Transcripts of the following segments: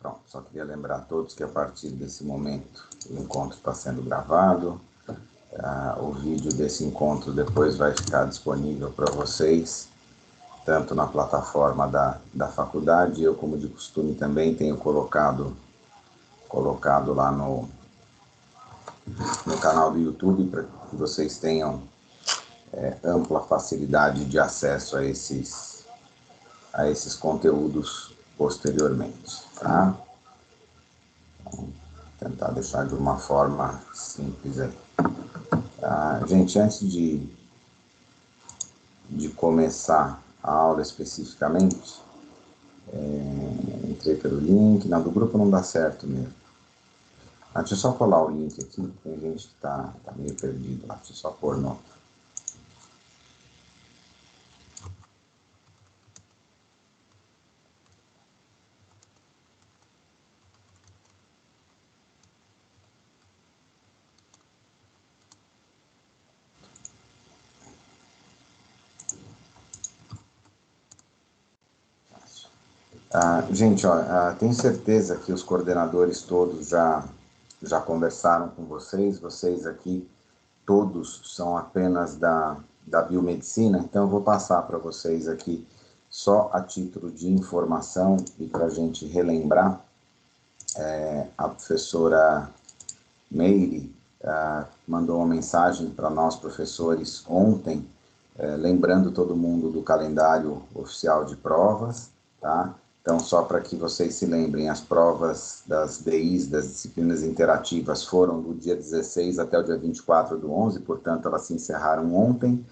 Pronto, só queria lembrar a todos que a partir desse momento o encontro está sendo gravado. O vídeo desse encontro depois vai ficar disponível para vocês, tanto na plataforma da faculdade. Eu, como de costume, também tenho colocado lá no canal do YouTube, para que vocês tenham ampla facilidade de acesso a esses conteúdos posteriormente, tá? Então, tentar deixar de uma forma simples aí. Gente, antes de começar a aula especificamente, entrei pelo link, não, do grupo não dá certo mesmo. Deixa eu só colar o link aqui, tem gente que tá meio perdido lá, deixa eu só pôr no... Gente, tenho certeza que os coordenadores todos já conversaram com vocês aqui, todos são apenas da biomedicina, então eu vou passar para vocês aqui só a título de informação e para a gente relembrar. A professora Meire mandou uma mensagem para nós professores ontem, lembrando todo mundo do calendário oficial de provas, tá? Então, só para que vocês se lembrem, as provas das DIs, das disciplinas interativas, foram do dia 16 até o dia 24/11, portanto, elas se encerraram ontem.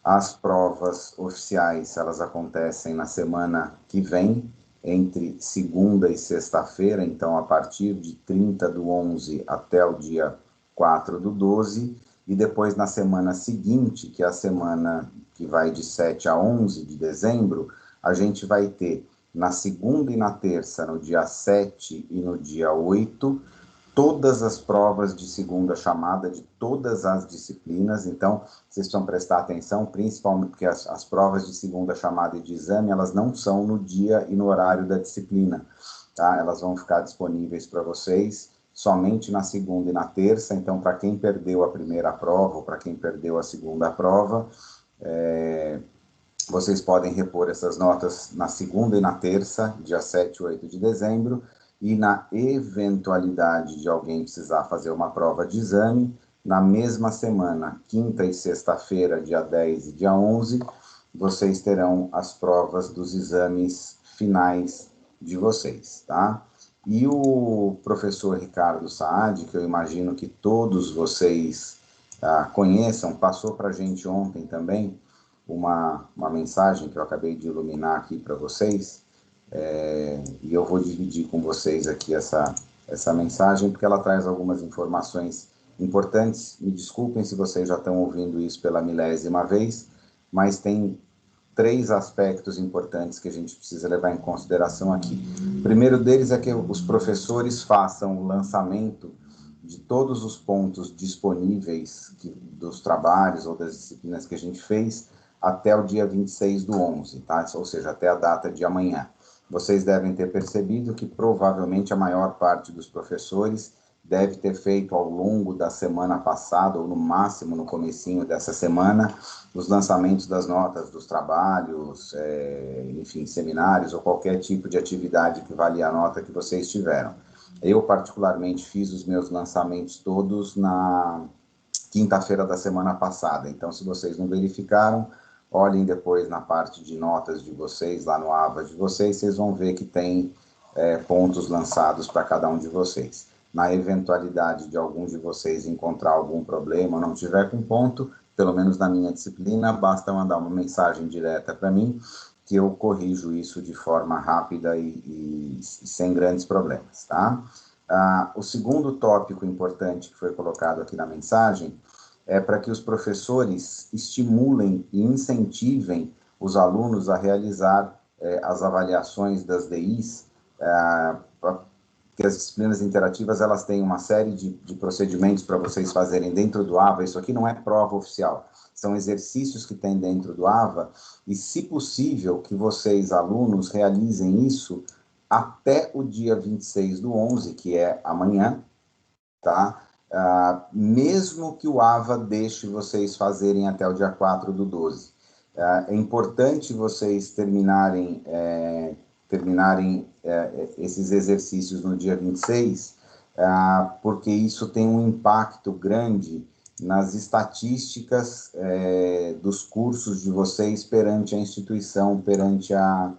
As provas oficiais, elas acontecem na semana que vem, entre segunda e sexta-feira, então a partir de 30/11 até o dia 4/12, e depois na semana seguinte, que é a semana que vai de 7 a 11 de dezembro, a gente vai ter na segunda e na terça, no dia 7 e no dia 8, todas as provas de segunda chamada de todas as disciplinas. Então, vocês precisam prestar atenção, principalmente porque as provas de segunda chamada e de exame, elas não são no dia e no horário da disciplina, tá? Elas vão ficar disponíveis para vocês somente na segunda e na terça. Então, para quem perdeu a primeira prova ou para quem perdeu a segunda prova, vocês podem repor essas notas na segunda e na terça, dia 7 e 8 de dezembro, e na eventualidade de alguém precisar fazer uma prova de exame, na mesma semana, quinta e sexta-feira, dia 10 e dia 11, vocês terão as provas dos exames finais de vocês, tá? E o professor Ricardo Saad, que eu imagino que todos vocês conheçam, passou para a gente ontem também uma mensagem que eu acabei de iluminar aqui para vocês, e eu vou dividir com vocês aqui essa mensagem, porque ela traz algumas informações importantes. Me desculpem se vocês já estão ouvindo isso pela milésima vez, mas tem 3 aspectos importantes que a gente precisa levar em consideração aqui. O primeiro deles é que os professores façam o lançamento de todos os pontos disponíveis dos trabalhos ou das disciplinas que a gente fez até o dia 26/11, tá? Ou seja, até a data de amanhã. Vocês devem ter percebido que provavelmente a maior parte dos professores deve ter feito ao longo da semana passada, ou no máximo no comecinho dessa semana, os lançamentos das notas dos trabalhos, enfim, seminários ou qualquer tipo de atividade que valia a nota que vocês tiveram. Eu, particularmente, fiz os meus lançamentos todos na quinta-feira da semana passada, então, se vocês não verificaram, olhem depois na parte de notas de vocês, lá no AVA de vocês, vocês vão ver que tem pontos lançados para cada um de vocês. Na eventualidade de algum de vocês encontrar algum problema ou não tiver com ponto, pelo menos na minha disciplina, basta mandar uma mensagem direta para mim, que eu corrijo isso de forma rápida e sem grandes problemas, tá? O segundo tópico importante que foi colocado aqui na mensagem é para que os professores estimulem e incentivem os alunos a realizar as avaliações das DIs, porque as disciplinas interativas, elas têm uma série de procedimentos para vocês fazerem dentro do AVA. Isso aqui não é prova oficial, são exercícios que tem dentro do AVA, e se possível que vocês, alunos, realizem isso até o dia 26/11, que é amanhã, tá? Mesmo que o AVA deixe vocês fazerem até o dia 4/12. É importante vocês terminarem esses exercícios no dia 26, porque isso tem um impacto grande nas estatísticas dos cursos de vocês perante a instituição, perante a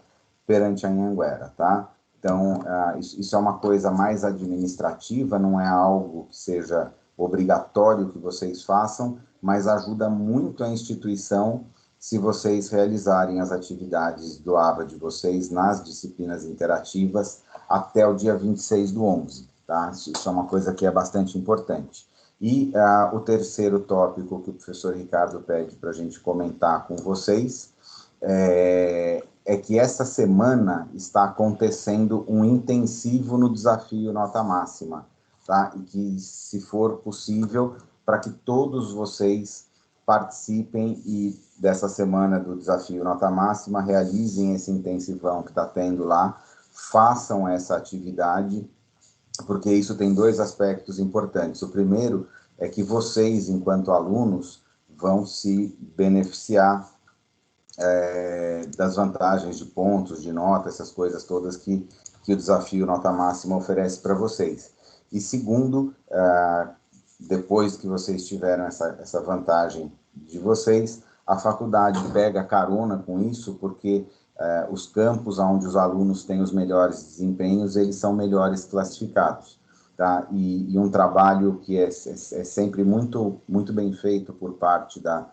Anhanguera, tá? Então, isso é uma coisa mais administrativa, não é algo que seja obrigatório que vocês façam, mas ajuda muito a instituição se vocês realizarem as atividades do ABA de vocês nas disciplinas interativas até o dia 26/11, tá? Isso é uma coisa que é bastante importante. E o terceiro tópico que o professor Ricardo pede para a gente comentar com vocês é que essa semana está acontecendo um intensivo no desafio Nota Máxima, tá? E que, se for possível, para que todos vocês participem e dessa semana do desafio Nota Máxima, realizem esse intensivão que está tendo lá, façam essa atividade, porque isso tem dois aspectos importantes. O primeiro é que vocês, enquanto alunos, vão se beneficiar das vantagens de pontos, de nota, essas coisas todas que o desafio Nota Máxima oferece para vocês. E segundo, depois que vocês tiveram essa vantagem de vocês, a faculdade pega carona com isso, porque os campos onde os alunos têm os melhores desempenhos, eles são melhores classificados. Tá? E um trabalho que é sempre muito, muito bem feito por parte da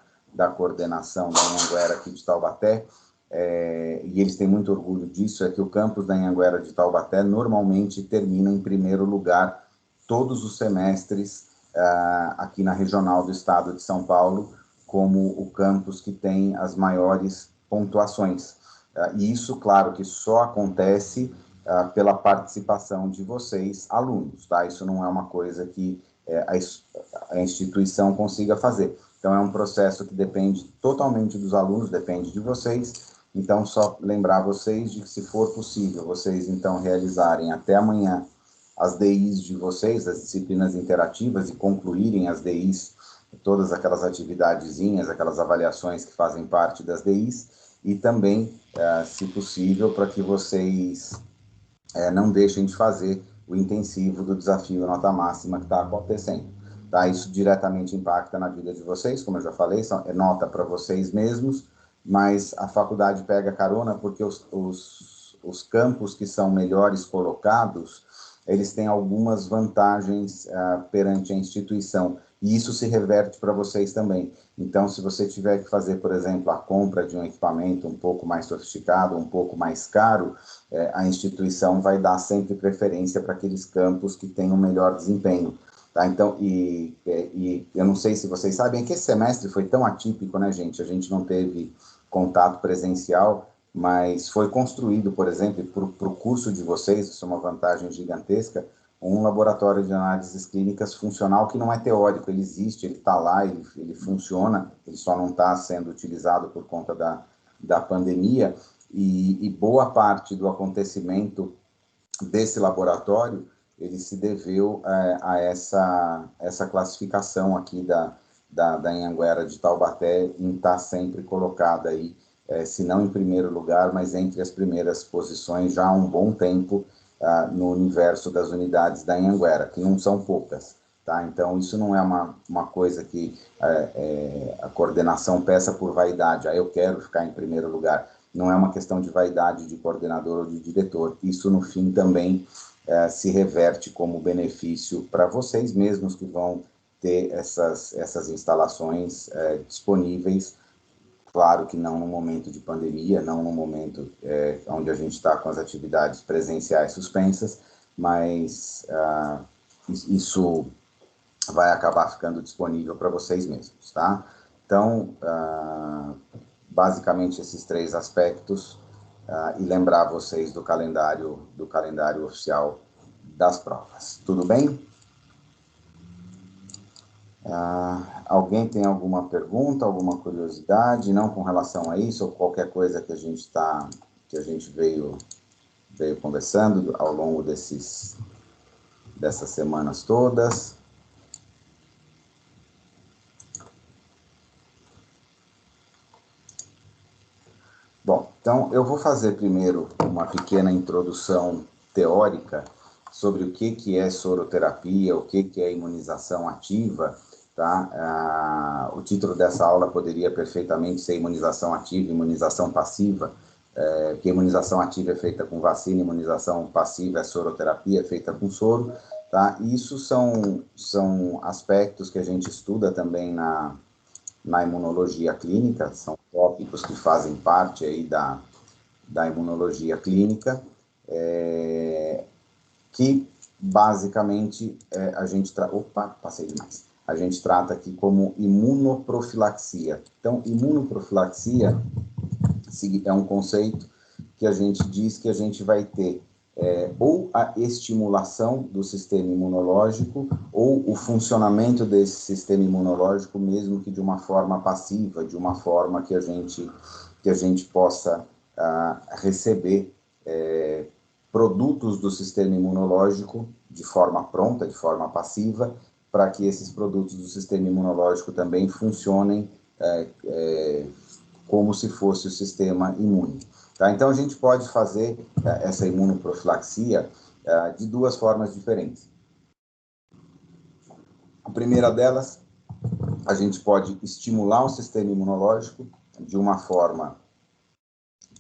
coordenação da Anhanguera aqui de Taubaté, e eles têm muito orgulho disso, é que o campus da Anhanguera de Taubaté normalmente termina em primeiro lugar todos os semestres aqui na regional do estado de São Paulo, como o campus que tem as maiores pontuações. E isso, claro, que só acontece pela participação de vocês, alunos, tá? Isso não é uma coisa que a instituição consiga fazer. Então, é um processo que depende totalmente dos alunos, depende de vocês. Então, só lembrar vocês de que, se for possível, vocês, então, realizarem até amanhã as DIs de vocês, as disciplinas interativas, e concluírem as DIs, todas aquelas atividadezinhas, aquelas avaliações que fazem parte das DIs, e também, se possível, para que vocês não deixem de fazer o intensivo do desafio Nota Máxima que está acontecendo. Tá? Isso diretamente impacta na vida de vocês, como eu já falei, é nota para vocês mesmos, mas a faculdade pega carona porque os campos que são melhores colocados, eles têm algumas vantagens perante a instituição, e isso se reverte para vocês também. Então, se você tiver que fazer, por exemplo, a compra de um equipamento um pouco mais sofisticado, um pouco mais caro, a instituição vai dar sempre preferência para aqueles campos que têm um melhor desempenho. Tá? Então, eu não sei se vocês sabem, é que esse semestre foi tão atípico, né, gente? A gente não teve contato presencial, mas foi construído, por exemplo, para o curso de vocês, isso é uma vantagem gigantesca, um laboratório de análises clínicas funcional que não é teórico, ele existe, ele está lá, ele funciona, ele só não está sendo utilizado por conta da pandemia, e boa parte do acontecimento desse laboratório, ele se deveu a essa classificação aqui da Anhanguera de Taubaté, em estar sempre colocada aí, se não em primeiro lugar, mas entre as primeiras posições já há um bom tempo no universo das unidades da Anhanguera, que não são poucas. Tá? Então, isso não é uma coisa que a coordenação peça por vaidade, eu quero ficar em primeiro lugar. Não é uma questão de vaidade de coordenador ou de diretor. Isso, no fim, também se reverte como benefício para vocês mesmos, que vão ter essas instalações disponíveis. Claro que não no momento de pandemia, não no momento onde a gente está com as atividades presenciais suspensas, mas isso vai acabar ficando disponível para vocês mesmos, tá? Então, basicamente esses três aspectos, e lembrar vocês do calendário oficial das provas. Tudo bem? Alguém tem alguma pergunta, alguma curiosidade, não com relação a isso, ou qualquer coisa que a gente veio veio conversando ao longo dessas semanas todas. Bom, então eu vou fazer primeiro uma pequena introdução teórica sobre o que é soroterapia, o que é imunização ativa, tá? O título dessa aula poderia perfeitamente ser imunização ativa, imunização passiva, porque imunização ativa é feita com vacina, imunização passiva é soroterapia, é feita com soro, tá? E isso são aspectos que a gente estuda também na imunologia clínica, são tópicos que fazem parte aí da imunologia clínica, que basicamente a gente a gente trata aqui como imunoprofilaxia. Então, imunoprofilaxia é um conceito que a gente diz que a gente vai ter ou a estimulação do sistema imunológico ou o funcionamento desse sistema imunológico, mesmo que de uma forma passiva, de uma forma que a gente possa receber produtos do sistema imunológico de forma pronta, de forma passiva, para que esses produtos do sistema imunológico também funcionem como se fosse o sistema imune. Tá? Então, a gente pode fazer essa imunoprofilaxia de duas formas diferentes. A primeira delas, a gente pode estimular o sistema imunológico de uma forma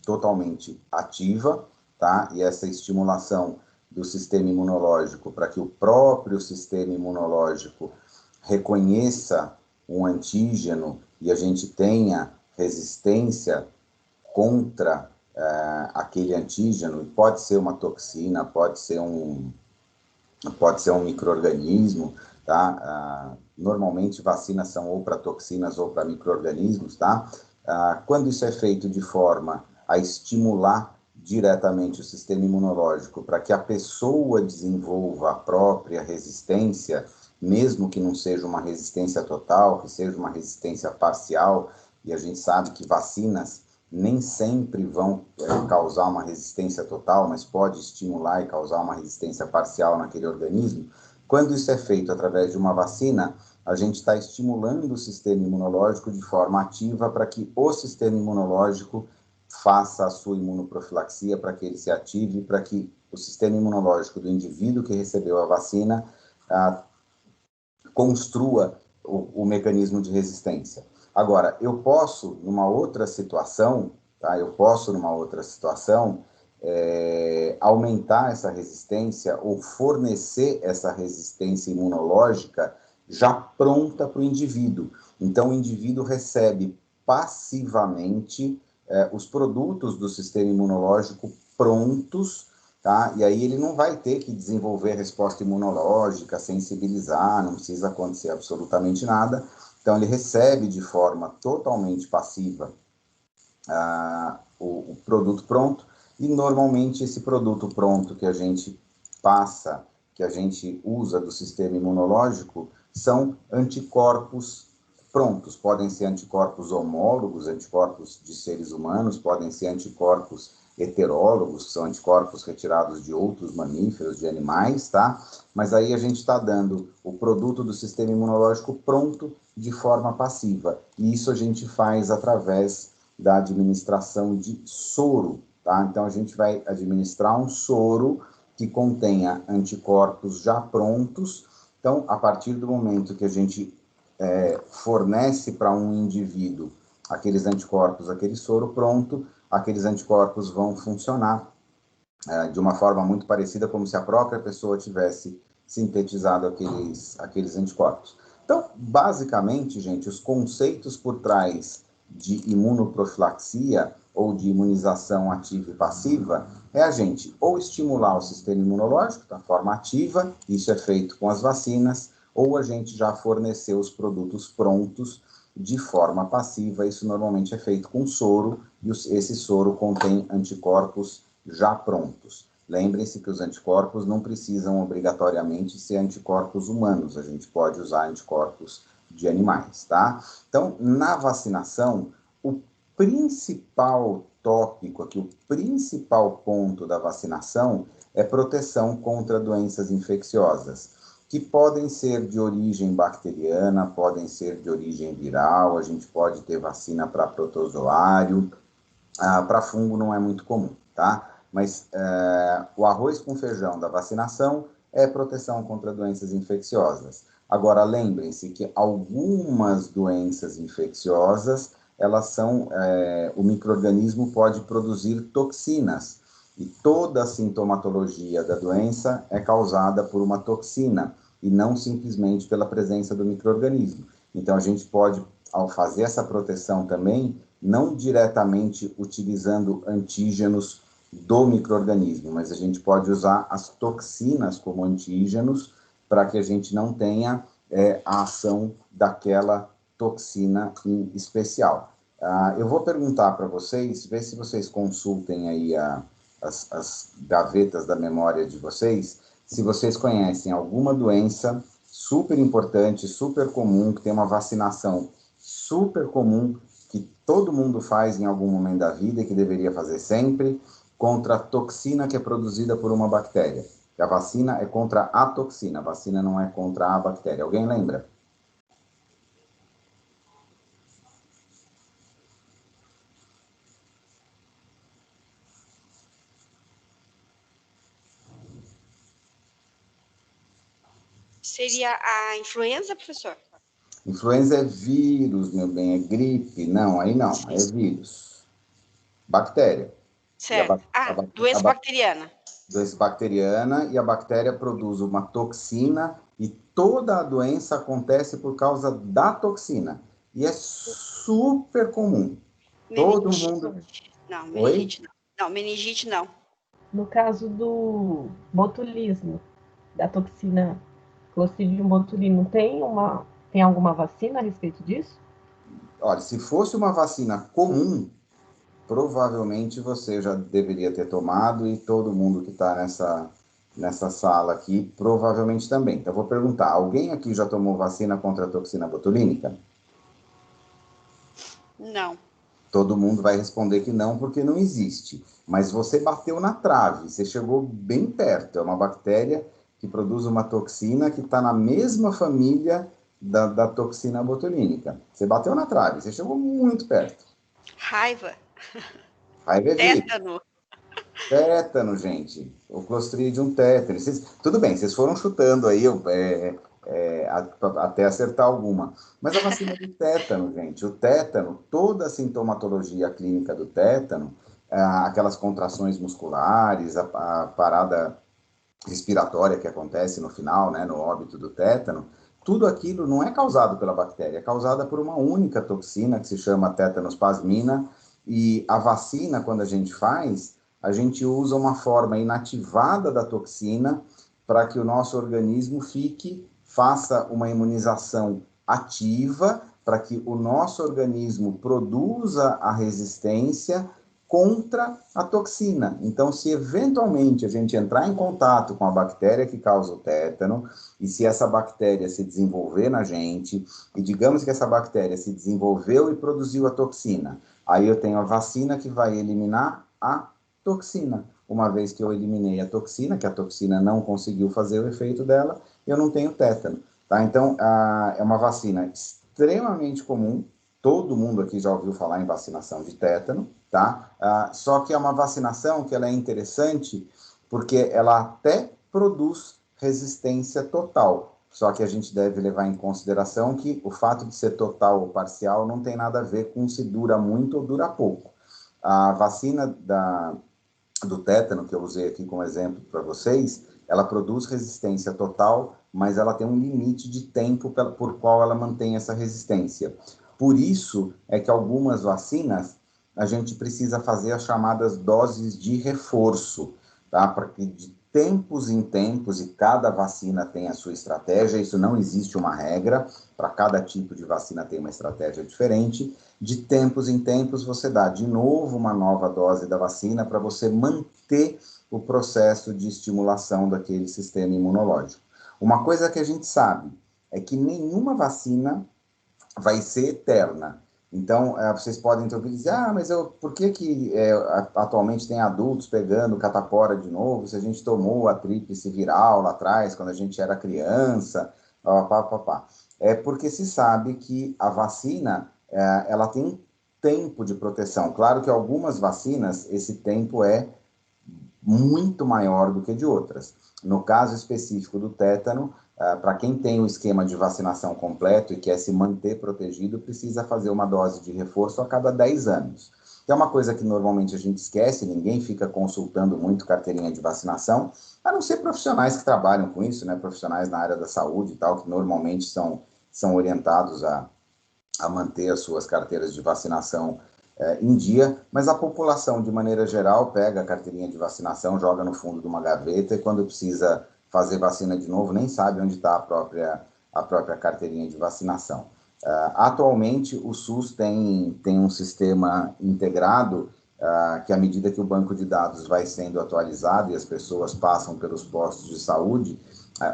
totalmente ativa, tá? E essa estimulação do sistema imunológico para que o próprio sistema imunológico reconheça um antígeno e a gente tenha resistência contra aquele antígeno, pode ser uma toxina, pode ser um micro-organismo, tá? Normalmente vacinas são ou para toxinas ou para micro-organismos, tá? Quando isso é feito de forma a estimular diretamente o sistema imunológico para que a pessoa desenvolva a própria resistência, mesmo que não seja uma resistência total, que seja uma resistência parcial, e a gente sabe que vacinas nem sempre vão causar uma resistência total, mas pode estimular e causar uma resistência parcial naquele organismo. Quando isso é feito através de uma vacina, a gente está estimulando o sistema imunológico de forma ativa para que o sistema imunológico faça a sua imunoprofilaxia, para que ele se ative, para que o sistema imunológico do indivíduo que recebeu a vacina construa o mecanismo de resistência. Agora, eu posso, numa outra situação, tá? Aumentar essa resistência ou fornecer essa resistência imunológica já pronta para o indivíduo. Então, o indivíduo recebe passivamente os produtos do sistema imunológico prontos, tá? E aí ele não vai ter que desenvolver resposta imunológica, sensibilizar, não precisa acontecer absolutamente nada. Então, ele recebe de forma totalmente passiva o produto pronto, e normalmente esse produto pronto que a gente passa, que a gente usa do sistema imunológico, são anticorpos prontos. Podem ser anticorpos homólogos, anticorpos de seres humanos, podem ser anticorpos heterólogos, que são anticorpos retirados de outros mamíferos, de animais, tá? Mas aí a gente está dando o produto do sistema imunológico pronto de forma passiva. E isso a gente faz através da administração de soro, tá? Então a gente vai administrar um soro que contenha anticorpos já prontos. Então, a partir do momento que a gente fornece para um indivíduo aqueles anticorpos, aquele soro pronto, aqueles anticorpos vão funcionar de uma forma muito parecida, como se a própria pessoa tivesse sintetizado aqueles anticorpos. Então, basicamente, gente, os conceitos por trás de imunoprofilaxia ou de imunização ativa e passiva é a gente ou estimular o sistema imunológico da forma ativa, isso é feito com as vacinas, ou a gente já forneceu os produtos prontos de forma passiva, isso normalmente é feito com soro, e esse soro contém anticorpos já prontos. Lembrem-se que os anticorpos não precisam obrigatoriamente ser anticorpos humanos, a gente pode usar anticorpos de animais, tá? Então, na vacinação, o principal tópico aqui, o principal ponto da vacinação é proteção contra doenças infecciosas, que podem ser de origem bacteriana, podem ser de origem viral, a gente pode ter vacina para protozoário, para fungo não é muito comum, tá? Mas o arroz com feijão da vacinação é proteção contra doenças infecciosas. Agora, lembrem-se que algumas doenças infecciosas, elas são, o micro-organismo pode produzir toxinas, e toda a sintomatologia da doença é causada por uma toxina, e não simplesmente pela presença do micro-organismo. Então, a gente pode, ao fazer essa proteção também, não diretamente utilizando antígenos do micro-organismo, mas a gente pode usar as toxinas como antígenos para que a gente não tenha a ação daquela toxina em especial. Eu vou perguntar para vocês, ver se vocês consultem aí as gavetas da memória de vocês, se vocês conhecem alguma doença super importante, super comum, que tem uma vacinação super comum, que todo mundo faz em algum momento da vida e que deveria fazer sempre, contra a toxina que é produzida por uma bactéria. E a vacina é contra a toxina, a vacina não é contra a bactéria. Alguém lembra? Seria a influenza, professor? Influenza é vírus, meu bem, é gripe. Não, aí não, é vírus. Bactéria. Certo. Doença bacteriana. Doença bacteriana, e a bactéria produz uma toxina, e toda a doença acontece por causa da toxina. E é super comum. Todo mundo... Não, Oi? meningite não. Não, meningite não. No caso do botulismo, da toxina Clostridium botulinum, tem alguma vacina a respeito disso? Olha, se fosse uma vacina comum, provavelmente você já deveria ter tomado, e todo mundo que está nessa sala aqui provavelmente também. Então, eu vou perguntar, alguém aqui já tomou vacina contra a toxina botulínica? Não. Todo mundo vai responder que não, porque não existe. Mas você bateu na trave, você chegou bem perto. É uma bactéria que produz uma toxina que está na mesma família da toxina botulínica. Você bateu na trave, você chegou muito perto. Raiva. Raiva é vírus. Tétano. Tétano, gente. O Clostridium tétano. Tudo bem, vocês foram chutando aí até acertar alguma. Mas a vacina do tétano, gente, o tétano, toda a sintomatologia clínica do tétano, aquelas contrações musculares, a parada respiratória que acontece no final, né, no óbito do tétano, tudo aquilo não é causado pela bactéria, é causada por uma única toxina que se chama tétanospasmina, e a vacina, quando a gente usa uma forma inativada da toxina para que o nosso organismo faça uma imunização ativa, para que o nosso organismo produza a resistência contra a toxina. Então, se eventualmente a gente entrar em contato com a bactéria que causa o tétano, e se essa bactéria se desenvolver na gente, e digamos que essa bactéria se desenvolveu e produziu a toxina, aí eu tenho a vacina que vai eliminar a toxina. Uma vez que eu eliminei a toxina, que a toxina não conseguiu fazer o efeito dela, eu não tenho tétano. Tá? Então, é uma vacina extremamente comum. Todo mundo aqui já ouviu falar em vacinação de tétano, tá? Só que é uma vacinação que ela é interessante porque ela até produz resistência total. Só que a gente deve levar em consideração que o fato de ser total ou parcial não tem nada a ver com se dura muito ou dura pouco. A vacina do tétano, que eu usei aqui como exemplo para vocês, ela produz resistência total, mas ela tem um limite de tempo por qual ela mantém essa resistência. Por isso é que algumas vacinas a gente precisa fazer as chamadas doses de reforço, tá? Para que de tempos em tempos, e cada vacina tem a sua estratégia, isso não existe uma regra, para cada tipo de vacina tem uma estratégia diferente, de tempos em tempos você dá de novo uma nova dose da vacina para você manter o processo de estimulação daquele sistema imunológico. Uma coisa que a gente sabe é que nenhuma vacina vai ser eterna. Então, vocês podem ter ouvido dizer, mas por que atualmente tem adultos pegando catapora de novo, se a gente tomou a tríplice viral lá atrás, quando a gente era criança, É porque se sabe que a vacina, ela tem um tempo de proteção. Claro que algumas vacinas, esse tempo é muito maior do que de outras. No caso específico do tétano, para quem tem o esquema de vacinação completo e quer se manter protegido, precisa fazer uma dose de reforço a cada 10 anos. Que é uma coisa que normalmente a gente esquece, ninguém fica consultando muito carteirinha de vacinação, a não ser profissionais que trabalham com isso, né? Profissionais na área da saúde e tal, que normalmente são orientados a manter as suas carteiras de vacinação em dia, mas a população, de maneira geral, pega a carteirinha de vacinação, joga no fundo de uma gaveta e quando precisa fazer vacina de novo, nem sabe onde está a própria carteirinha de vacinação. Atualmente, o SUS tem um sistema integrado que, à medida que o banco de dados vai sendo atualizado e as pessoas passam pelos postos de saúde,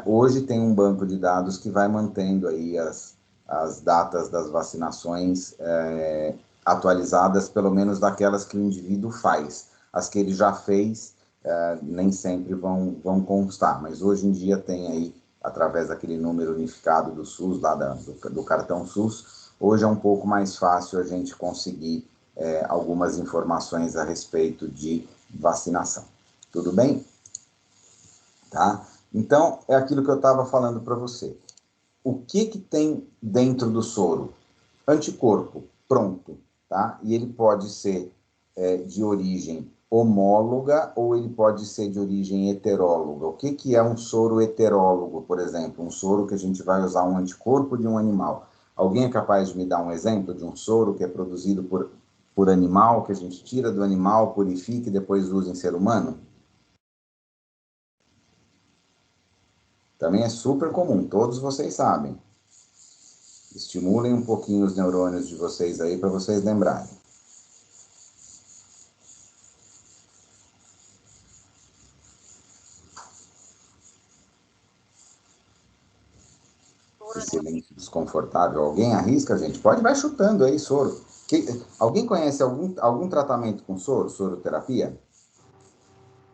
hoje tem um banco de dados que vai mantendo aí as datas das vacinações atualizadas, pelo menos daquelas que o indivíduo faz. As que ele já fez, nem sempre vão constar, mas hoje em dia tem aí, através daquele número unificado do SUS, lá do cartão SUS, hoje é um pouco mais fácil a gente conseguir algumas informações a respeito de vacinação. Tudo bem? Tá? Então, é aquilo que eu estava falando para você. O que tem dentro do soro? Anticorpo, pronto, tá? E ele pode ser de origem homóloga ou ele pode ser de origem heteróloga. O que é um soro heterólogo, por exemplo? Um soro que a gente vai usar um anticorpo de um animal. Alguém é capaz de me dar um exemplo de um soro que é produzido por animal, que a gente tira do animal, purifica e depois usa em ser humano? Também é super comum, todos vocês sabem. Estimulem um pouquinho os neurônios de vocês aí para vocês lembrarem. Que silêncio desconfortável. Alguém arrisca, gente? Vai chutando aí, soro. Alguém conhece algum tratamento com soro? Soroterapia?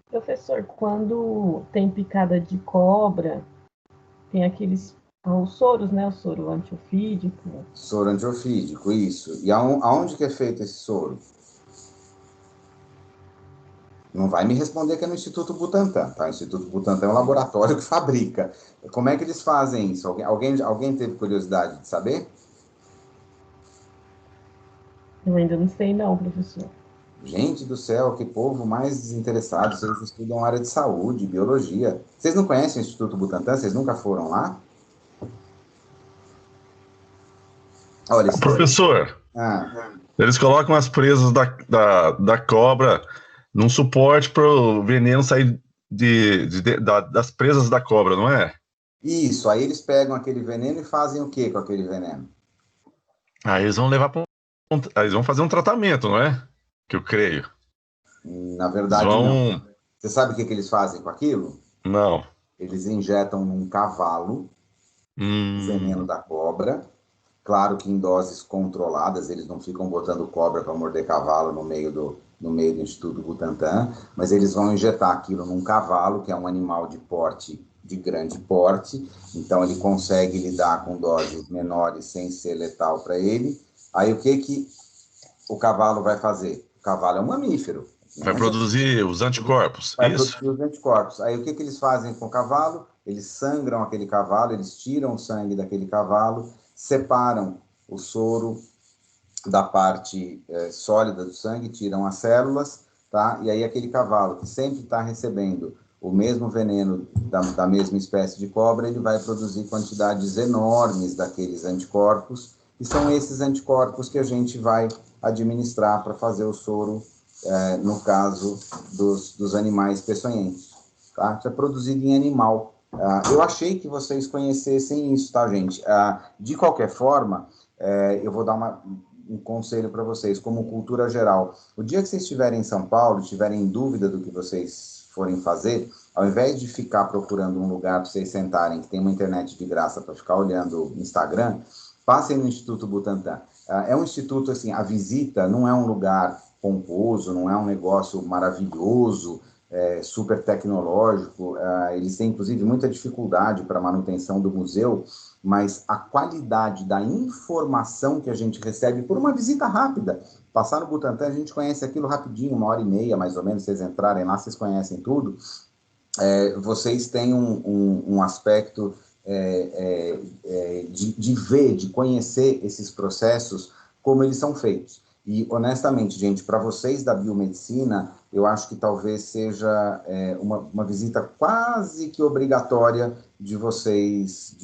Professor, quando tem picada de cobra, tem os soros, né? O soro antiofídico. Soro antiofídico, isso. E aonde que é feito esse soro? Não vai me responder que é no Instituto Butantan, tá? O Instituto Butantan é um laboratório que fabrica. Como é que eles fazem isso? Alguém teve curiosidade de saber? Eu ainda não sei não, professor. Gente do céu, que povo mais desinteressado. Vocês estudam área de saúde, biologia. Vocês não conhecem o Instituto Butantan? Vocês nunca foram lá? Olha, professor, eles colocam as presas da cobra num suporte para o veneno sair das presas da cobra, não é? Isso, aí eles pegam aquele veneno e fazem o que com aquele veneno? Aí eles vão levar eles vão fazer um tratamento, não é? Que eu creio. Na verdade, não. Você sabe o que eles fazem com aquilo? Não. Eles injetam num cavalo o veneno da cobra. Claro que em doses controladas, eles não ficam botando cobra para morder cavalo no meio do Instituto Butantan, mas eles vão injetar aquilo num cavalo, que é um animal de grande porte, então ele consegue lidar com doses menores sem ser letal para ele. Aí o que o cavalo vai fazer? O cavalo é um mamífero. Vai produzir os anticorpos. Vai produzir os anticorpos. Aí o que eles fazem com o cavalo? Eles sangram aquele cavalo, eles tiram o sangue daquele cavalo, separam o soro da parte sólida do sangue, tiram as células, tá? E aí aquele cavalo que sempre está recebendo o mesmo veneno da mesma espécie de cobra, ele vai produzir quantidades enormes daqueles anticorpos, e são esses anticorpos que a gente vai administrar para fazer o soro, no caso dos animais peçonhentos, tá? Isso é produzido em animal. Eu achei que vocês conhecessem isso, tá, gente? De qualquer forma, eu vou dar um conselho para vocês, como cultura geral. O dia que vocês estiverem em São Paulo, estiverem em dúvida do que vocês forem fazer, ao invés de ficar procurando um lugar para vocês sentarem, que tem uma internet de graça para ficar olhando o Instagram, passem no Instituto Butantan. É um instituto, assim, a visita não é um lugar pomposo, não é um negócio maravilhoso, super tecnológico. Eles têm, inclusive, muita dificuldade para a manutenção do museu, mas a qualidade da informação que a gente recebe por uma visita rápida. Passar no Butantã, a gente conhece aquilo rapidinho, 1h30, mais ou menos, vocês entrarem lá, vocês conhecem tudo. Vocês têm um aspecto de ver, de conhecer esses processos, como eles são feitos. E, honestamente, gente, para vocês da biomedicina, eu acho que talvez seja uma visita quase que obrigatória de vocês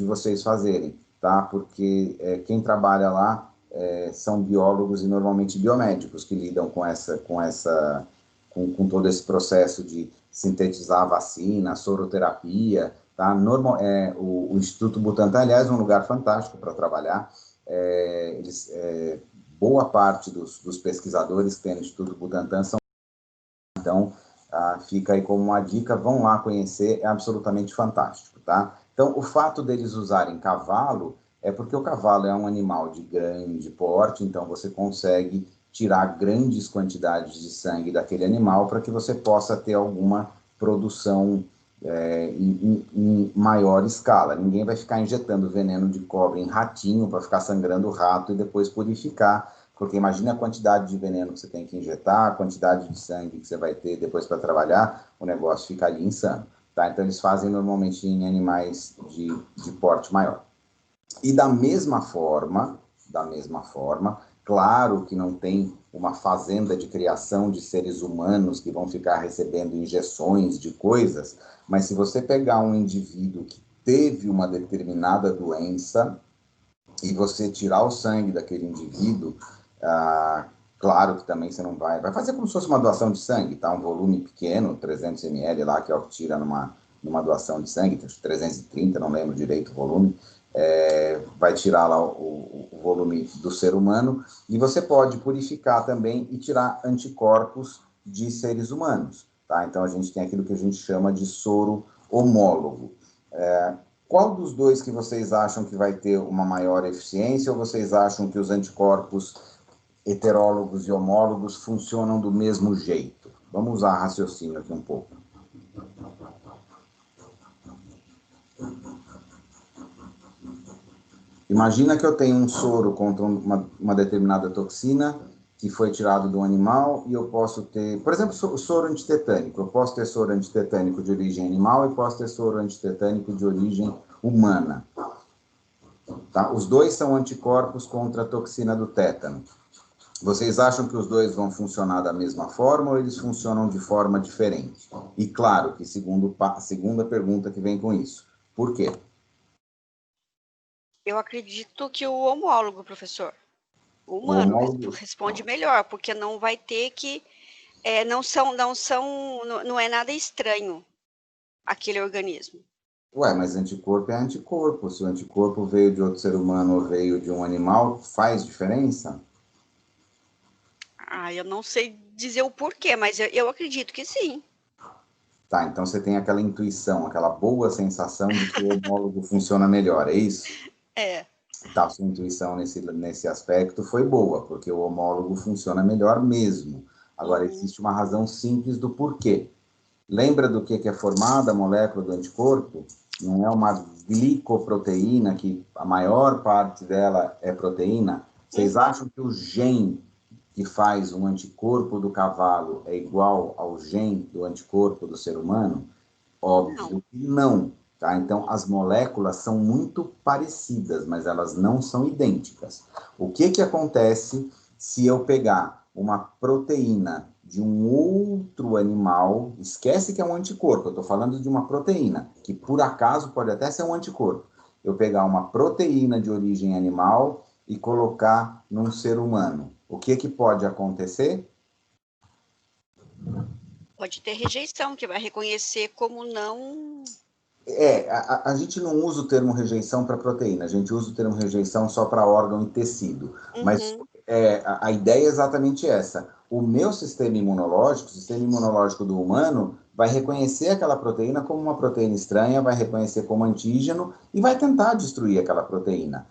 fazerem, tá? Porque quem trabalha lá são biólogos e normalmente biomédicos que lidam com todo esse processo de sintetizar a vacina, a soroterapia, tá? O Instituto Butantã, aliás, é um lugar fantástico para trabalhar. Boa parte dos pesquisadores que tem no Instituto Butantã são... Então, fica aí como uma dica, vão lá conhecer, é absolutamente fantástico, tá? Então, o fato deles usarem cavalo é porque o cavalo é um animal de grande porte, então você consegue tirar grandes quantidades de sangue daquele animal para que você possa ter alguma produção em maior escala. Ninguém vai ficar injetando veneno de cobra em ratinho para ficar sangrando o rato e depois purificar, porque imagina a quantidade de veneno que você tem que injetar, a quantidade de sangue que você vai ter depois para trabalhar, o negócio fica ali insano, tá? Então eles fazem normalmente em animais de porte maior. E da mesma forma, claro que não tem uma fazenda de criação de seres humanos que vão ficar recebendo injeções de coisas, mas se você pegar um indivíduo que teve uma determinada doença e você tirar o sangue daquele indivíduo, claro que também você não vai fazer como se fosse uma doação de sangue, tá? Um volume pequeno, 300 ml lá, que é o que tira numa doação de sangue, 330, não lembro direito o volume, vai tirar lá o volume do ser humano, e você pode purificar também e tirar anticorpos de seres humanos, tá? Então a gente tem aquilo que a gente chama de soro homólogo. Qual dos dois que vocês acham que vai ter uma maior eficiência, ou vocês acham que os anticorpos heterólogos e homólogos funcionam do mesmo jeito? Vamos usar raciocínio aqui um pouco. Imagina que eu tenho um soro contra uma determinada toxina que foi tirado do animal, e eu posso ter, por exemplo, soro antitetânico. Eu posso ter soro antitetânico de origem animal e posso ter soro antitetânico de origem humana. Tá? Os dois são anticorpos contra a toxina do tétano. Vocês acham que os dois vão funcionar da mesma forma ou eles funcionam de forma diferente? E claro que, a segunda pergunta que vem com isso, por quê? Eu acredito que o homólogo, professor. O humano responde melhor, porque não vai ter que... não é nada estranho aquele organismo. Ué, mas anticorpo é anticorpo. Se o anticorpo veio de outro ser humano ou veio de um animal, faz diferença? Eu não sei dizer o porquê, mas eu acredito que sim. Tá, então você tem aquela intuição, aquela boa sensação de que o homólogo funciona melhor, é isso? Tá, sua intuição nesse aspecto foi boa, porque o homólogo funciona melhor mesmo. Agora, existe uma razão simples do porquê. Lembra do que é formada a molécula do anticorpo? Não é uma glicoproteína, que a maior parte dela é proteína? Vocês acham que o gene que faz um anticorpo do cavalo é igual ao gene do anticorpo do ser humano? Óbvio que não. Tá? Então, as moléculas são muito parecidas, mas elas não são idênticas. O que acontece se eu pegar uma proteína de um outro animal, esquece que é um anticorpo, eu estou falando de uma proteína, que por acaso pode até ser um anticorpo. Eu pegar uma proteína de origem animal e colocar num ser humano. O que pode acontecer? Pode ter rejeição, que vai reconhecer como não... A gente não usa o termo rejeição para proteína, a gente usa o termo rejeição só para órgão e tecido. Mas a ideia é exatamente essa. O meu sistema imunológico, o sistema imunológico do humano, vai reconhecer aquela proteína como uma proteína estranha, vai reconhecer como antígeno e vai tentar destruir aquela proteína.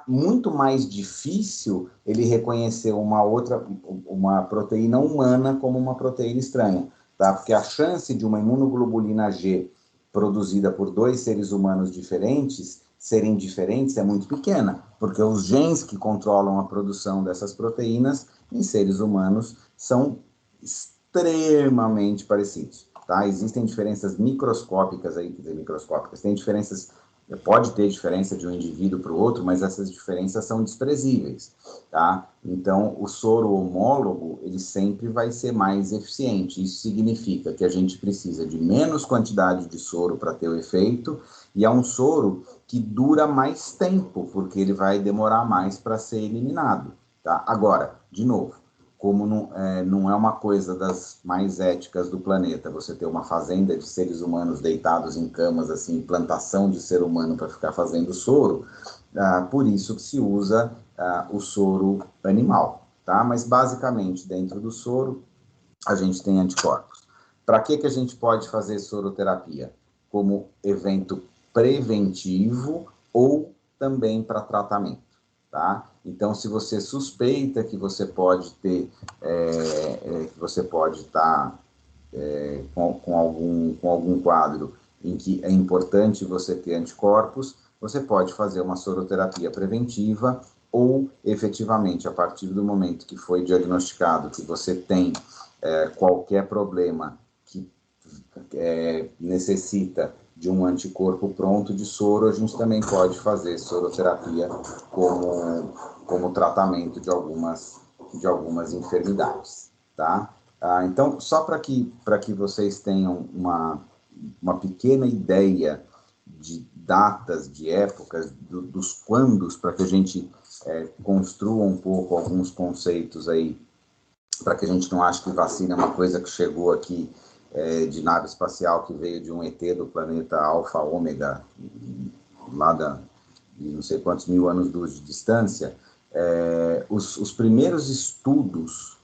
muito mais difícil ele reconhecer uma proteína humana como uma proteína estranha, tá? Porque a chance de uma imunoglobulina G produzida por 2 seres humanos diferentes serem diferentes é muito pequena, porque os genes que controlam a produção dessas proteínas em seres humanos são extremamente parecidos, tá? Existem diferenças microscópicas aí, quer dizer, microscópicas, tem diferenças. Pode ter diferença de um indivíduo para o outro, mas essas diferenças são desprezíveis, tá? Então, o soro homólogo, ele sempre vai ser mais eficiente. Isso significa que a gente precisa de menos quantidade de soro para ter o efeito, e é um soro que dura mais tempo, porque ele vai demorar mais para ser eliminado, tá? Agora, de novo, como não é uma coisa das mais éticas do planeta, você ter uma fazenda de seres humanos deitados em camas, assim, plantação de ser humano para ficar fazendo soro, por isso que se usa o soro animal, tá? Mas, basicamente, dentro do soro, a gente tem anticorpos. Para que a gente pode fazer soroterapia? Como evento preventivo ou também para tratamento. Tá? Então, se você suspeita que você pode ter, que você pode estar com algum quadro em que é importante você ter anticorpos, você pode fazer uma soroterapia preventiva ou, efetivamente, a partir do momento que foi diagnosticado que você tem qualquer problema que necessita de um anticorpo pronto de soro, a gente também pode fazer soroterapia como tratamento de algumas enfermidades, tá? Então, só para que vocês tenham uma pequena ideia de datas, de épocas, dos quandos, para que a gente construa um pouco alguns conceitos aí, para que a gente não ache que vacina é uma coisa que chegou aqui de nave espacial, que veio de um ET do planeta Alfa Ômega, lá de não sei quantos mil anos-luz de distância. Os primeiros estudos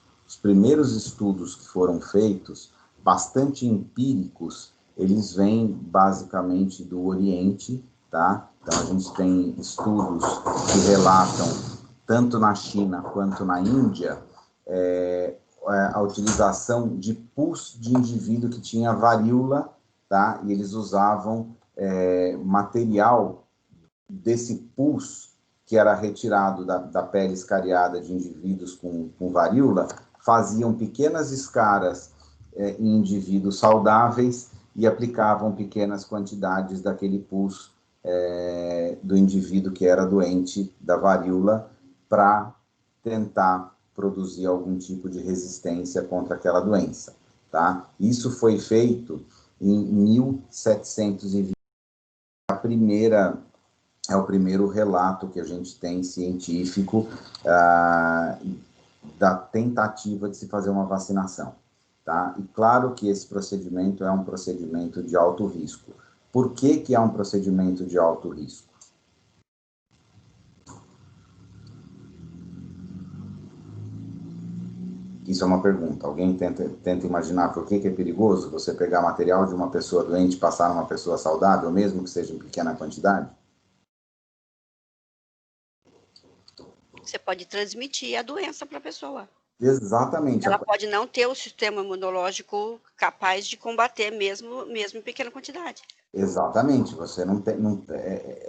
que foram feitos, bastante empíricos, eles vêm basicamente do Oriente, tá? Então a gente tem estudos que relatam, tanto na China quanto na Índia, a utilização de pus de indivíduo que tinha varíola, tá? E eles usavam material desse pus, que era retirado da pele escariada de indivíduos com varíola, faziam pequenas escaras em indivíduos saudáveis e aplicavam pequenas quantidades daquele pus do indivíduo que era doente da varíola para tentar produzir algum tipo de resistência contra aquela doença, tá? Isso foi feito em 1720. É o primeiro relato que a gente tem científico da tentativa de se fazer uma vacinação, tá? E claro que esse procedimento é um procedimento de alto risco. Por que é um procedimento de alto risco? Isso é uma pergunta. Alguém tenta imaginar por que é perigoso você pegar material de uma pessoa doente e passar numa pessoa saudável, mesmo que seja em pequena quantidade? Você pode transmitir a doença para a pessoa. Exatamente. Ela pode não ter o sistema imunológico capaz de combater mesmo em pequena quantidade. Exatamente. Você não tem...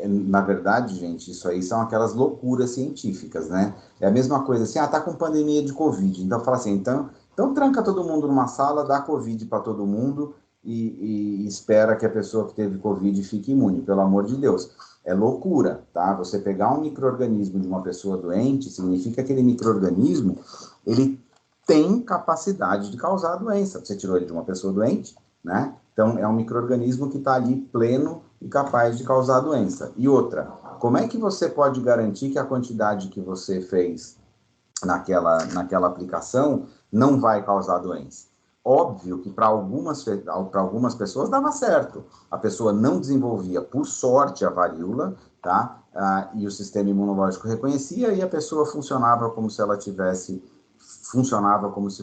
na verdade, gente, isso aí são aquelas loucuras científicas, né? É a mesma coisa assim, tá com pandemia de Covid. Então, fala assim, então tranca todo mundo numa sala, dá Covid para todo mundo e espera que a pessoa que teve Covid fique imune, pelo amor de Deus. É loucura, tá? Você pegar um micro-organismo de uma pessoa doente, significa que aquele micro-organismo, ele tem capacidade de causar a doença. Você tirou ele de uma pessoa doente, né? Então, é um micro-organismo que está ali pleno e capaz de causar a doença. E outra, como é que você pode garantir que a quantidade que você fez naquela aplicação não vai causar doença? Óbvio que para algumas pessoas dava certo. A pessoa não desenvolvia, por sorte, a varíola, tá? E o sistema imunológico reconhecia e a pessoa funcionava como se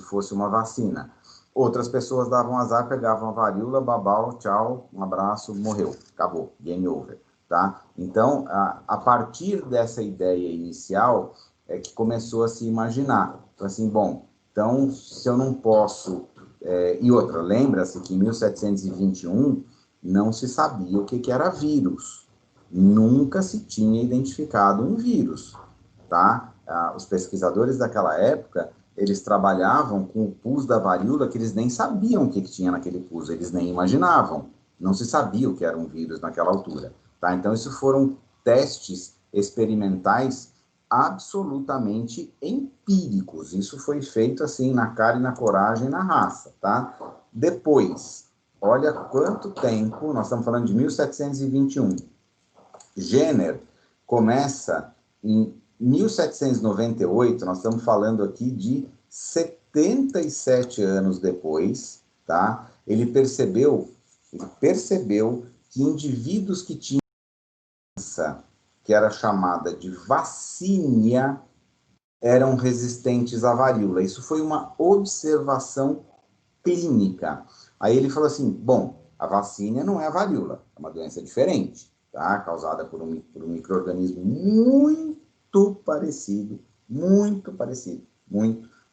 fosse uma vacina. Outras pessoas davam azar, pegavam a varíola, babau, tchau, um abraço, morreu, acabou, game over, tá? Então, a partir dessa ideia inicial, é que começou a se imaginar. Então, assim, bom, então, se eu não posso... e outra, lembra-se que em 1721 não se sabia o que era vírus. Nunca se tinha identificado um vírus, tá? Os pesquisadores daquela época, eles trabalhavam com o pus da varíola, que eles nem sabiam o que tinha naquele pus, eles nem imaginavam. Não se sabia o que era um vírus naquela altura, tá? Então, isso foram testes experimentais absolutamente empíricos. Isso foi feito assim, na cara e na coragem, na raça, tá? Depois, olha quanto tempo, nós estamos falando de 1721. Jenner começa em 1798, nós estamos falando aqui de 77 anos depois, tá? Ele percebeu que indivíduos que tinham doença que era chamada de vacínia eram resistentes à varíola. Isso foi uma observação clínica. Aí ele falou assim, bom, a vacínia não é a varíola, é uma doença diferente, tá? Causada por um micro-organismo muito parecido,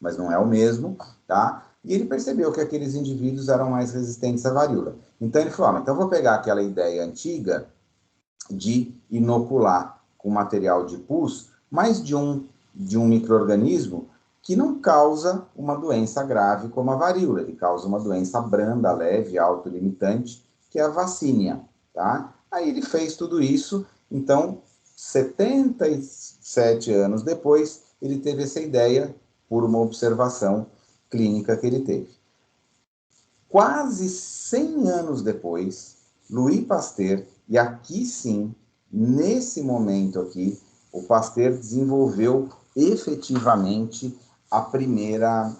mas não é o mesmo, tá? E ele percebeu que aqueles indivíduos eram mais resistentes à varíola. Então ele falou, então eu vou pegar aquela ideia antiga de inocular com material de pus, mas de um micro-organismo que não causa uma doença grave como a varíola, ele causa uma doença branda, leve, autolimitante, que é a vacínia, tá? Aí ele fez tudo isso, então, 77 anos depois, ele teve essa ideia por uma observação clínica que ele teve. Quase 100 anos depois, Louis Pasteur, e aqui sim, nesse momento aqui, o Pasteur desenvolveu efetivamente a primeira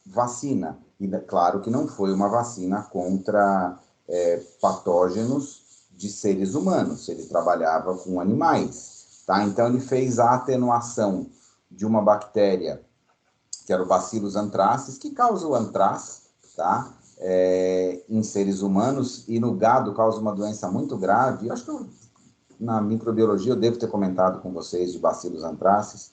vacina. E claro que não foi uma vacina contra patógenos de seres humanos, ele trabalhava com animais, tá? Então ele fez a atenuação de uma bactéria, que era o Bacillus anthracis, que causa o antraz, tá? Em seres humanos, e no gado causa uma doença muito grave. Eu acho que na microbiologia eu devo ter comentado com vocês de Bacillus anthracis,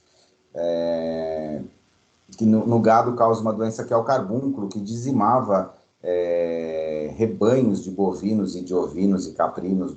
que no gado causa uma doença que é o carbúnculo, que dizimava rebanhos de bovinos e de ovinos e caprinos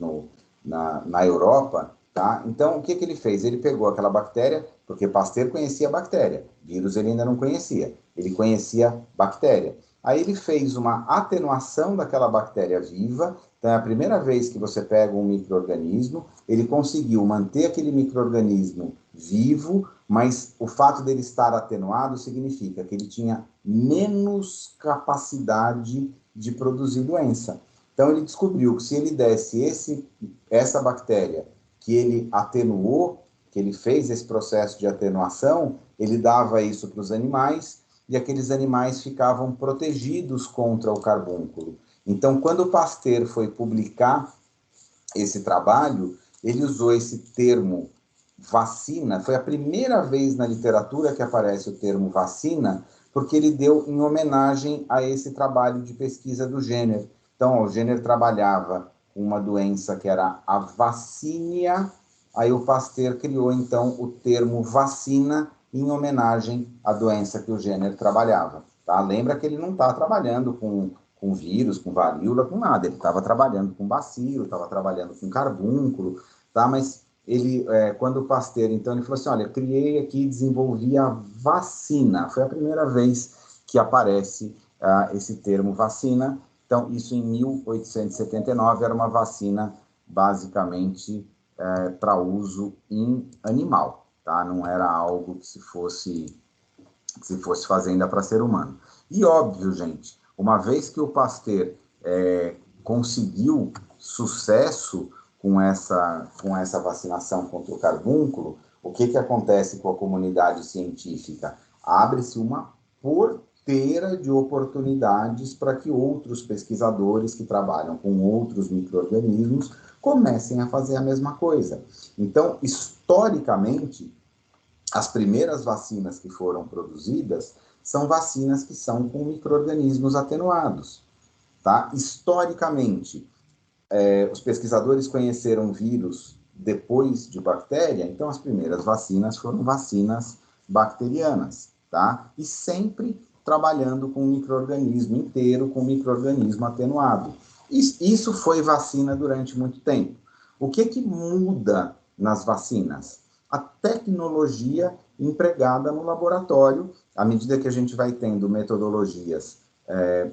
na Europa, tá? Então, o que ele fez? Ele pegou aquela bactéria, porque Pasteur conhecia a bactéria, vírus ele ainda não conhecia, ele conhecia bactéria. Aí ele fez uma atenuação daquela bactéria viva, então é a primeira vez que você pega um micro-organismo, ele conseguiu manter aquele micro-organismo vivo, mas o fato dele estar atenuado significa que ele tinha menos capacidade de produzir doença. Então ele descobriu que se ele desse essa bactéria que ele atenuou, que ele fez esse processo de atenuação, ele dava isso para os animais, e aqueles animais ficavam protegidos contra o carbúnculo. Então, quando o Pasteur foi publicar esse trabalho, ele usou esse termo vacina, foi a primeira vez na literatura que aparece o termo vacina, porque ele deu em homenagem a esse trabalho de pesquisa do Jenner. Então, o Jenner trabalhava com uma doença que era a vacínia, aí o Pasteur criou, então, o termo vacina em homenagem à doença que o Jenner trabalhava, tá? Lembra que ele não está trabalhando com vírus, com varíola, com nada, ele estava trabalhando com bacilo, estava trabalhando com carbúnculo, tá? Mas ele, quando o Pasteur, então, ele falou assim, olha, criei aqui, desenvolvi a vacina, foi a primeira vez que aparece esse termo vacina. Então, isso em 1879 era uma vacina basicamente para uso em animal, tá? Não era algo que se fosse fazer ainda para ser humano. E óbvio, gente, uma vez que o Pasteur conseguiu sucesso com essa vacinação contra o carbúnculo, o que acontece com a comunidade científica? Abre-se uma porteira de oportunidades para que outros pesquisadores que trabalham com outros micro-organismos comecem a fazer a mesma coisa. Então, historicamente, as primeiras vacinas que foram produzidas são vacinas que são com micro-organismos atenuados, tá? Historicamente, os pesquisadores conheceram vírus depois de bactéria, então as primeiras vacinas foram vacinas bacterianas, tá? E sempre trabalhando com um micro-organismo inteiro, com um micro-organismo atenuado. Isso foi vacina durante muito tempo. O que muda nas vacinas? A tecnologia empregada no laboratório, à medida que a gente vai tendo metodologias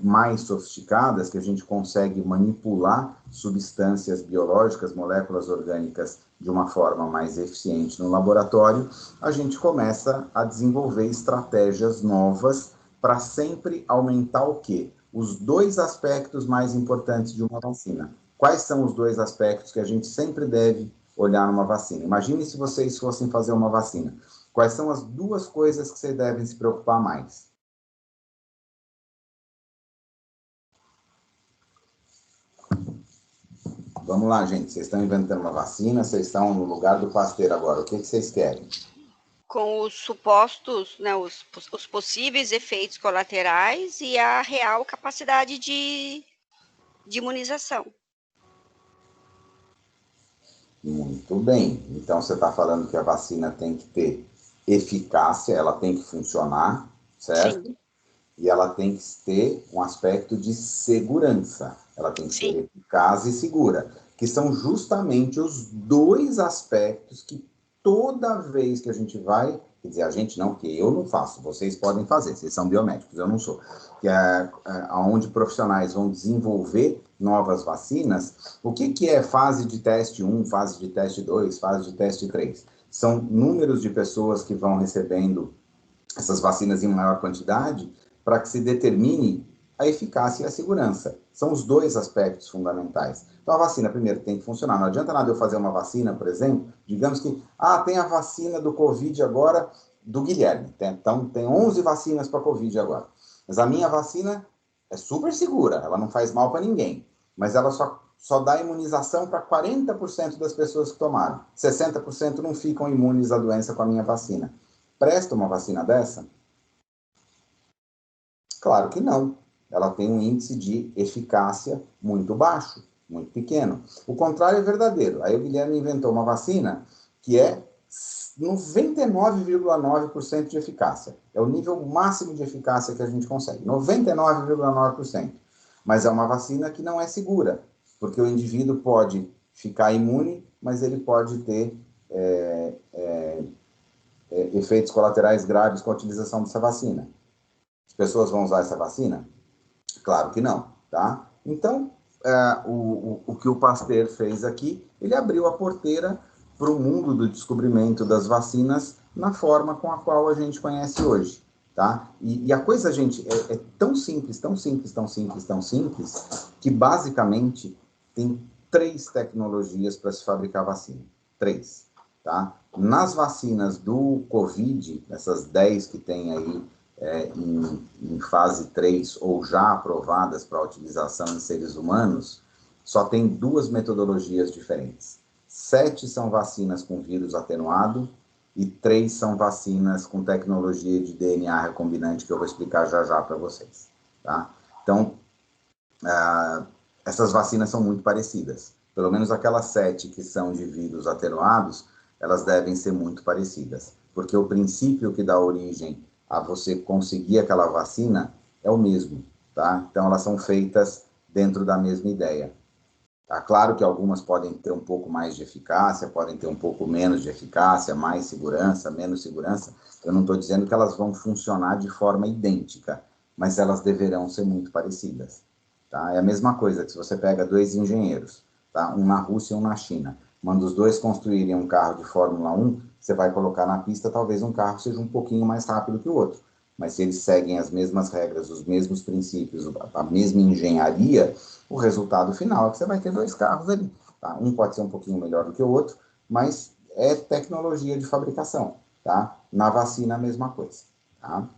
mais sofisticadas, que a gente consegue manipular substâncias biológicas, moléculas orgânicas, de uma forma mais eficiente no laboratório, a gente começa a desenvolver estratégias novas para sempre aumentar o quê? Os dois aspectos mais importantes de uma vacina. Quais são os dois aspectos que a gente sempre deve olhar numa vacina? Imagine se vocês fossem fazer uma vacina. Quais são as duas coisas que vocês devem se preocupar mais? Vamos lá, gente. Vocês estão inventando uma vacina, vocês estão no lugar do Pasteur agora. O que vocês querem? Com os supostos, né, os possíveis efeitos colaterais e a real capacidade de imunização. Muito bem. Então, você está falando que a vacina tem que ter eficácia, ela tem que funcionar, certo? Sim. E ela tem que ter um aspecto de segurança. Ela tem que ser eficaz e segura, que são justamente os dois aspectos que toda vez que a gente vai, quer dizer, a gente não, que eu não faço, vocês podem fazer, vocês são biomédicos, eu não sou, que é onde profissionais vão desenvolver novas vacinas. O que é fase de teste 1, fase de teste 2, fase de teste 3? São números de pessoas que vão recebendo essas vacinas em maior quantidade para que se determine a eficácia e a segurança. São os dois aspectos fundamentais. Então, a vacina, primeiro, tem que funcionar. Não adianta nada eu fazer uma vacina, por exemplo, digamos que, tem a vacina do Covid agora, do Guilherme. Então, tem 11 vacinas para Covid agora. Mas a minha vacina é super segura, ela não faz mal para ninguém. Mas ela só dá imunização para 40% das pessoas que tomaram. 60% não ficam imunes à doença com a minha vacina. Presta uma vacina dessa? Claro que não. Ela tem um índice de eficácia muito baixo, muito pequeno. O contrário é verdadeiro. Aí o Guilherme inventou uma vacina que é 99,9% de eficácia. É o nível máximo de eficácia que a gente consegue. 99,9%. Mas é uma vacina que não é segura, porque o indivíduo pode ficar imune, mas ele pode ter efeitos colaterais graves com a utilização dessa vacina. As pessoas vão usar essa vacina? Claro que não, tá? Então, o que o Pasteur fez aqui, ele abriu a porteira para o mundo do descobrimento das vacinas na forma com a qual a gente conhece hoje, tá? E a coisa, gente, é tão simples, tão simples, tão simples, tão simples, que basicamente tem 3 tecnologias para se fabricar vacina. 3, tá? Nas vacinas do Covid, essas 10 que tem aí, em fase 3 ou já aprovadas para utilização em seres humanos, só tem 2 metodologias diferentes. 7 são vacinas com vírus atenuado e 3 são vacinas com tecnologia de DNA recombinante, que eu vou explicar já para vocês. Tá? Então, essas vacinas são muito parecidas. Pelo menos aquelas 7 que são de vírus atenuados, elas devem ser muito parecidas, porque o princípio que dá origem a você conseguir aquela vacina é o mesmo, tá? Então, elas são feitas dentro da mesma ideia. Tá? Claro que algumas podem ter um pouco mais de eficácia, podem ter um pouco menos de eficácia, mais segurança, menos segurança. Eu não estou dizendo que elas vão funcionar de forma idêntica, mas elas deverão ser muito parecidas. Tá? É a mesma coisa que se você pega 2 engenheiros, tá? Um na Rússia e um na China, manda os 2 construírem um carro de Fórmula 1, você vai colocar na pista, talvez um carro seja um pouquinho mais rápido que o outro. Mas se eles seguem as mesmas regras, os mesmos princípios, a mesma engenharia, o resultado final é que você vai ter 2 carros ali. Tá? Um pode ser um pouquinho melhor do que o outro, mas é tecnologia de fabricação. Tá? Na vacina, a mesma coisa. Tá?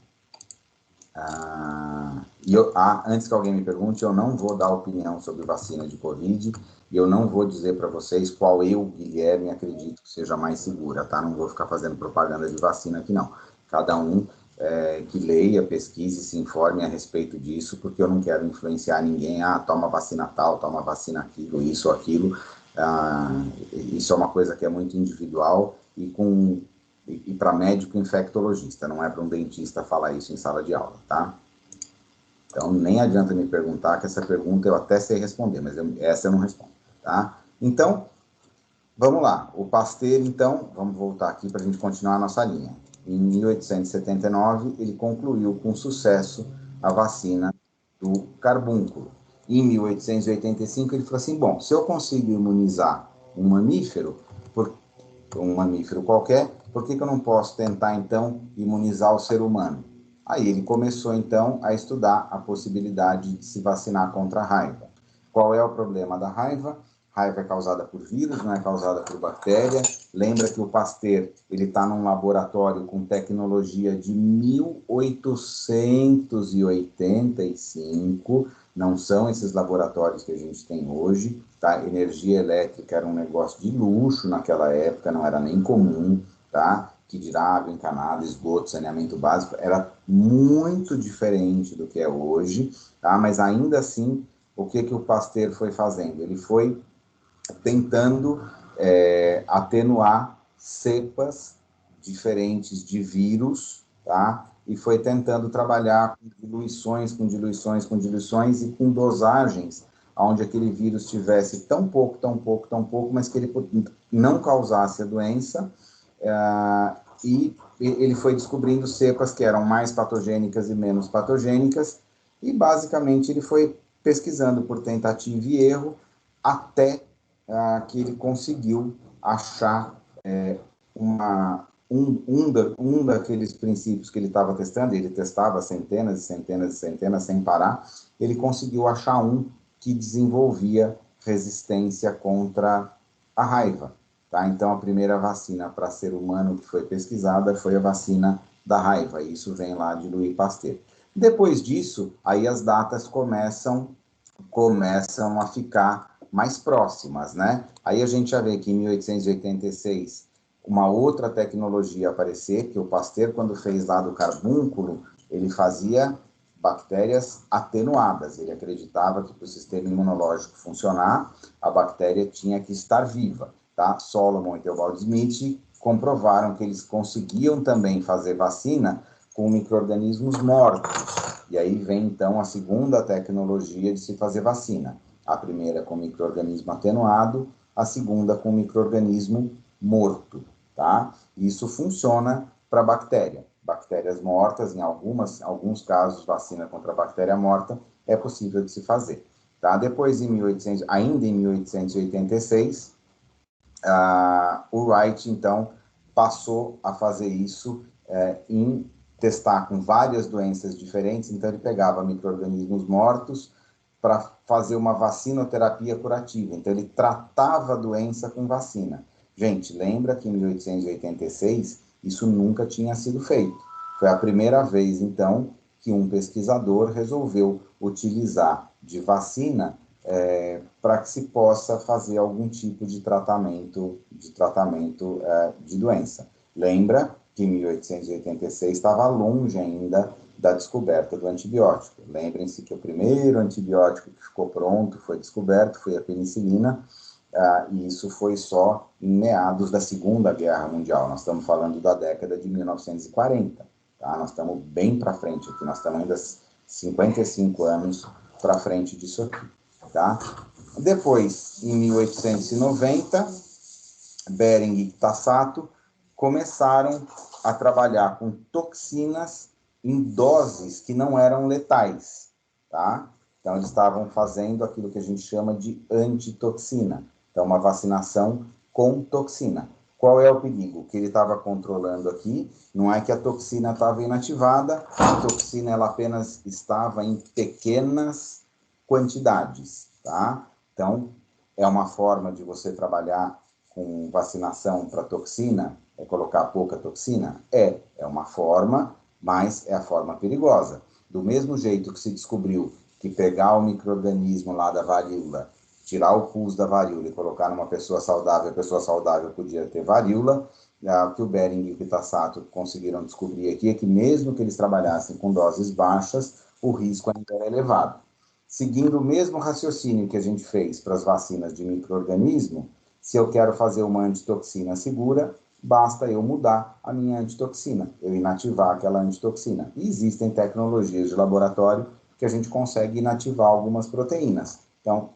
Antes que alguém me pergunte, eu não vou dar opinião sobre vacina de Covid e eu não vou dizer para vocês qual eu, Guilherme, acredito que seja mais segura, tá? Não vou ficar fazendo propaganda de vacina aqui, não. Cada um que leia, pesquise, se informe a respeito disso, porque eu não quero influenciar ninguém, toma vacina tal, toma vacina aquilo, isso ou aquilo. Isso é uma coisa que é muito individual e para médico infectologista, não é para um dentista falar isso em sala de aula, tá? Então, nem adianta me perguntar, que essa pergunta eu até sei responder, mas essa eu não respondo, tá? Então, vamos lá. O Pasteur, então, vamos voltar aqui para a gente continuar a nossa linha. Em 1879, ele concluiu com sucesso a vacina do carbúnculo. Em 1885, ele falou assim, bom, se eu consigo imunizar um mamífero qualquer, por que eu não posso tentar, então, imunizar o ser humano? Aí ele começou, então, a estudar a possibilidade de se vacinar contra a raiva. Qual é o problema da raiva? Raiva é causada por vírus, não é causada por bactéria. Lembra que o Pasteur ele está num laboratório com tecnologia de 1885, não são esses laboratórios que a gente tem hoje, tá? Energia elétrica era um negócio de luxo naquela época, não era nem comum, tá? Que dirá água encanada, esgoto, saneamento básico, era muito diferente do que é hoje, tá? Mas ainda assim, o que o Pasteur foi fazendo? Ele foi tentando atenuar cepas diferentes de vírus, tá? E foi tentando trabalhar com diluições e com dosagens onde aquele vírus tivesse tão pouco, mas que ele não causasse a doença, e ele foi descobrindo cepas que eram mais patogênicas e menos patogênicas, e basicamente ele foi pesquisando por tentativa e erro até que ele conseguiu achar um daqueles princípios que ele estava testando. Ele testava centenas e centenas e centenas sem parar. Ele conseguiu achar um que desenvolvia resistência contra a raiva. Tá? Então, a primeira vacina para ser humano que foi pesquisada foi a vacina da raiva. Isso vem lá de Louis Pasteur. Depois disso, aí as datas começam a ficar mais próximas, né? Aí a gente já vê que em 1886 uma outra tecnologia aparecer, que o Pasteur, quando fez lá do carbúnculo, ele fazia bactérias atenuadas. Ele acreditava que para o sistema imunológico funcionar, a bactéria tinha que estar viva, tá? Solomon e Theobald Smith comprovaram que eles conseguiam também fazer vacina com micro-organismos mortos. E aí vem, então, a segunda tecnologia de se fazer vacina. A primeira com micro-organismo atenuado, a segunda com micro-organismo morto, tá? Isso funciona para bactéria. Bactérias mortas, em alguns casos, vacina contra bactéria morta, é possível de se fazer, tá? Depois, ainda em 1886, o Wright, então, passou a fazer isso em testar com várias doenças diferentes. Então, ele pegava micro-organismos mortos para fazer uma vacinoterapia curativa. Então, ele tratava a doença com vacina. Gente, lembra que em 1886 isso nunca tinha sido feito. Foi a primeira vez, então, que um pesquisador resolveu utilizar de vacina para que se possa fazer algum tipo de tratamento de doença. Lembra que em 1886 estava longe ainda da descoberta do antibiótico. Lembrem-se que o primeiro antibiótico que ficou pronto, foi descoberto, foi a penicilina, e isso foi só em meados da Segunda Guerra Mundial. Nós estamos falando da década de 1940, tá? Nós estamos bem para frente aqui, nós estamos ainda 55 anos para frente disso aqui, tá? Depois, em 1890, Behring e Tassato começaram a trabalhar com toxinas em doses que não eram letais, tá? Então, eles estavam fazendo aquilo que a gente chama de antitoxina. Então, uma vacinação com toxina. Qual é o perigo? O que ele estava controlando aqui não é que a toxina estava inativada, a toxina ela apenas estava em pequenas quantidades, tá? Então, é uma forma de você trabalhar com vacinação para toxina, é colocar pouca toxina? É uma forma, mas é a forma perigosa. Do mesmo jeito que se descobriu que pegar o micro-organismo lá da varíola tirar o pus da varíola e colocar numa pessoa saudável, a pessoa saudável podia ter varíola. O que o Behring e o Kitasato conseguiram descobrir aqui é que mesmo que eles trabalhassem com doses baixas, o risco ainda é elevado. Seguindo o mesmo raciocínio que a gente fez para as vacinas de micro-organismo, se eu quero fazer uma antitoxina segura, basta eu mudar a minha antitoxina, eu inativar aquela antitoxina. E existem tecnologias de laboratório que a gente consegue inativar algumas proteínas. Então,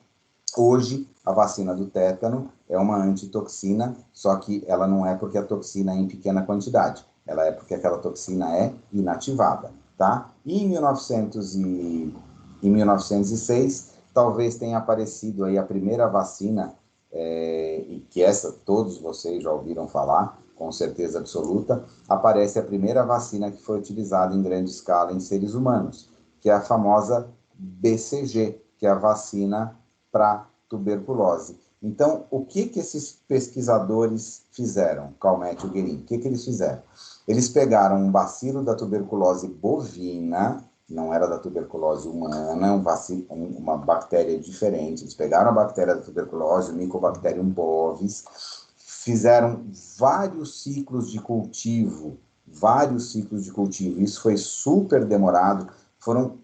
hoje, a vacina do tétano é uma antitoxina, só que ela não é porque a toxina é em pequena quantidade, ela é porque aquela toxina é inativada, tá? E em 1906, talvez tenha aparecido aí a primeira vacina, e que essa todos vocês já ouviram falar, com certeza absoluta, aparece a primeira vacina que foi utilizada em grande escala em seres humanos, que é a famosa BCG, que é a vacina para tuberculose. Então, o que esses pesquisadores fizeram, Calmette e Guerin? O que eles fizeram? Eles pegaram um bacilo da tuberculose bovina, não era da tuberculose humana, uma bactéria diferente. Eles pegaram a bactéria da tuberculose, o Mycobacterium bovis, fizeram vários ciclos de cultivo, isso foi super demorado, foram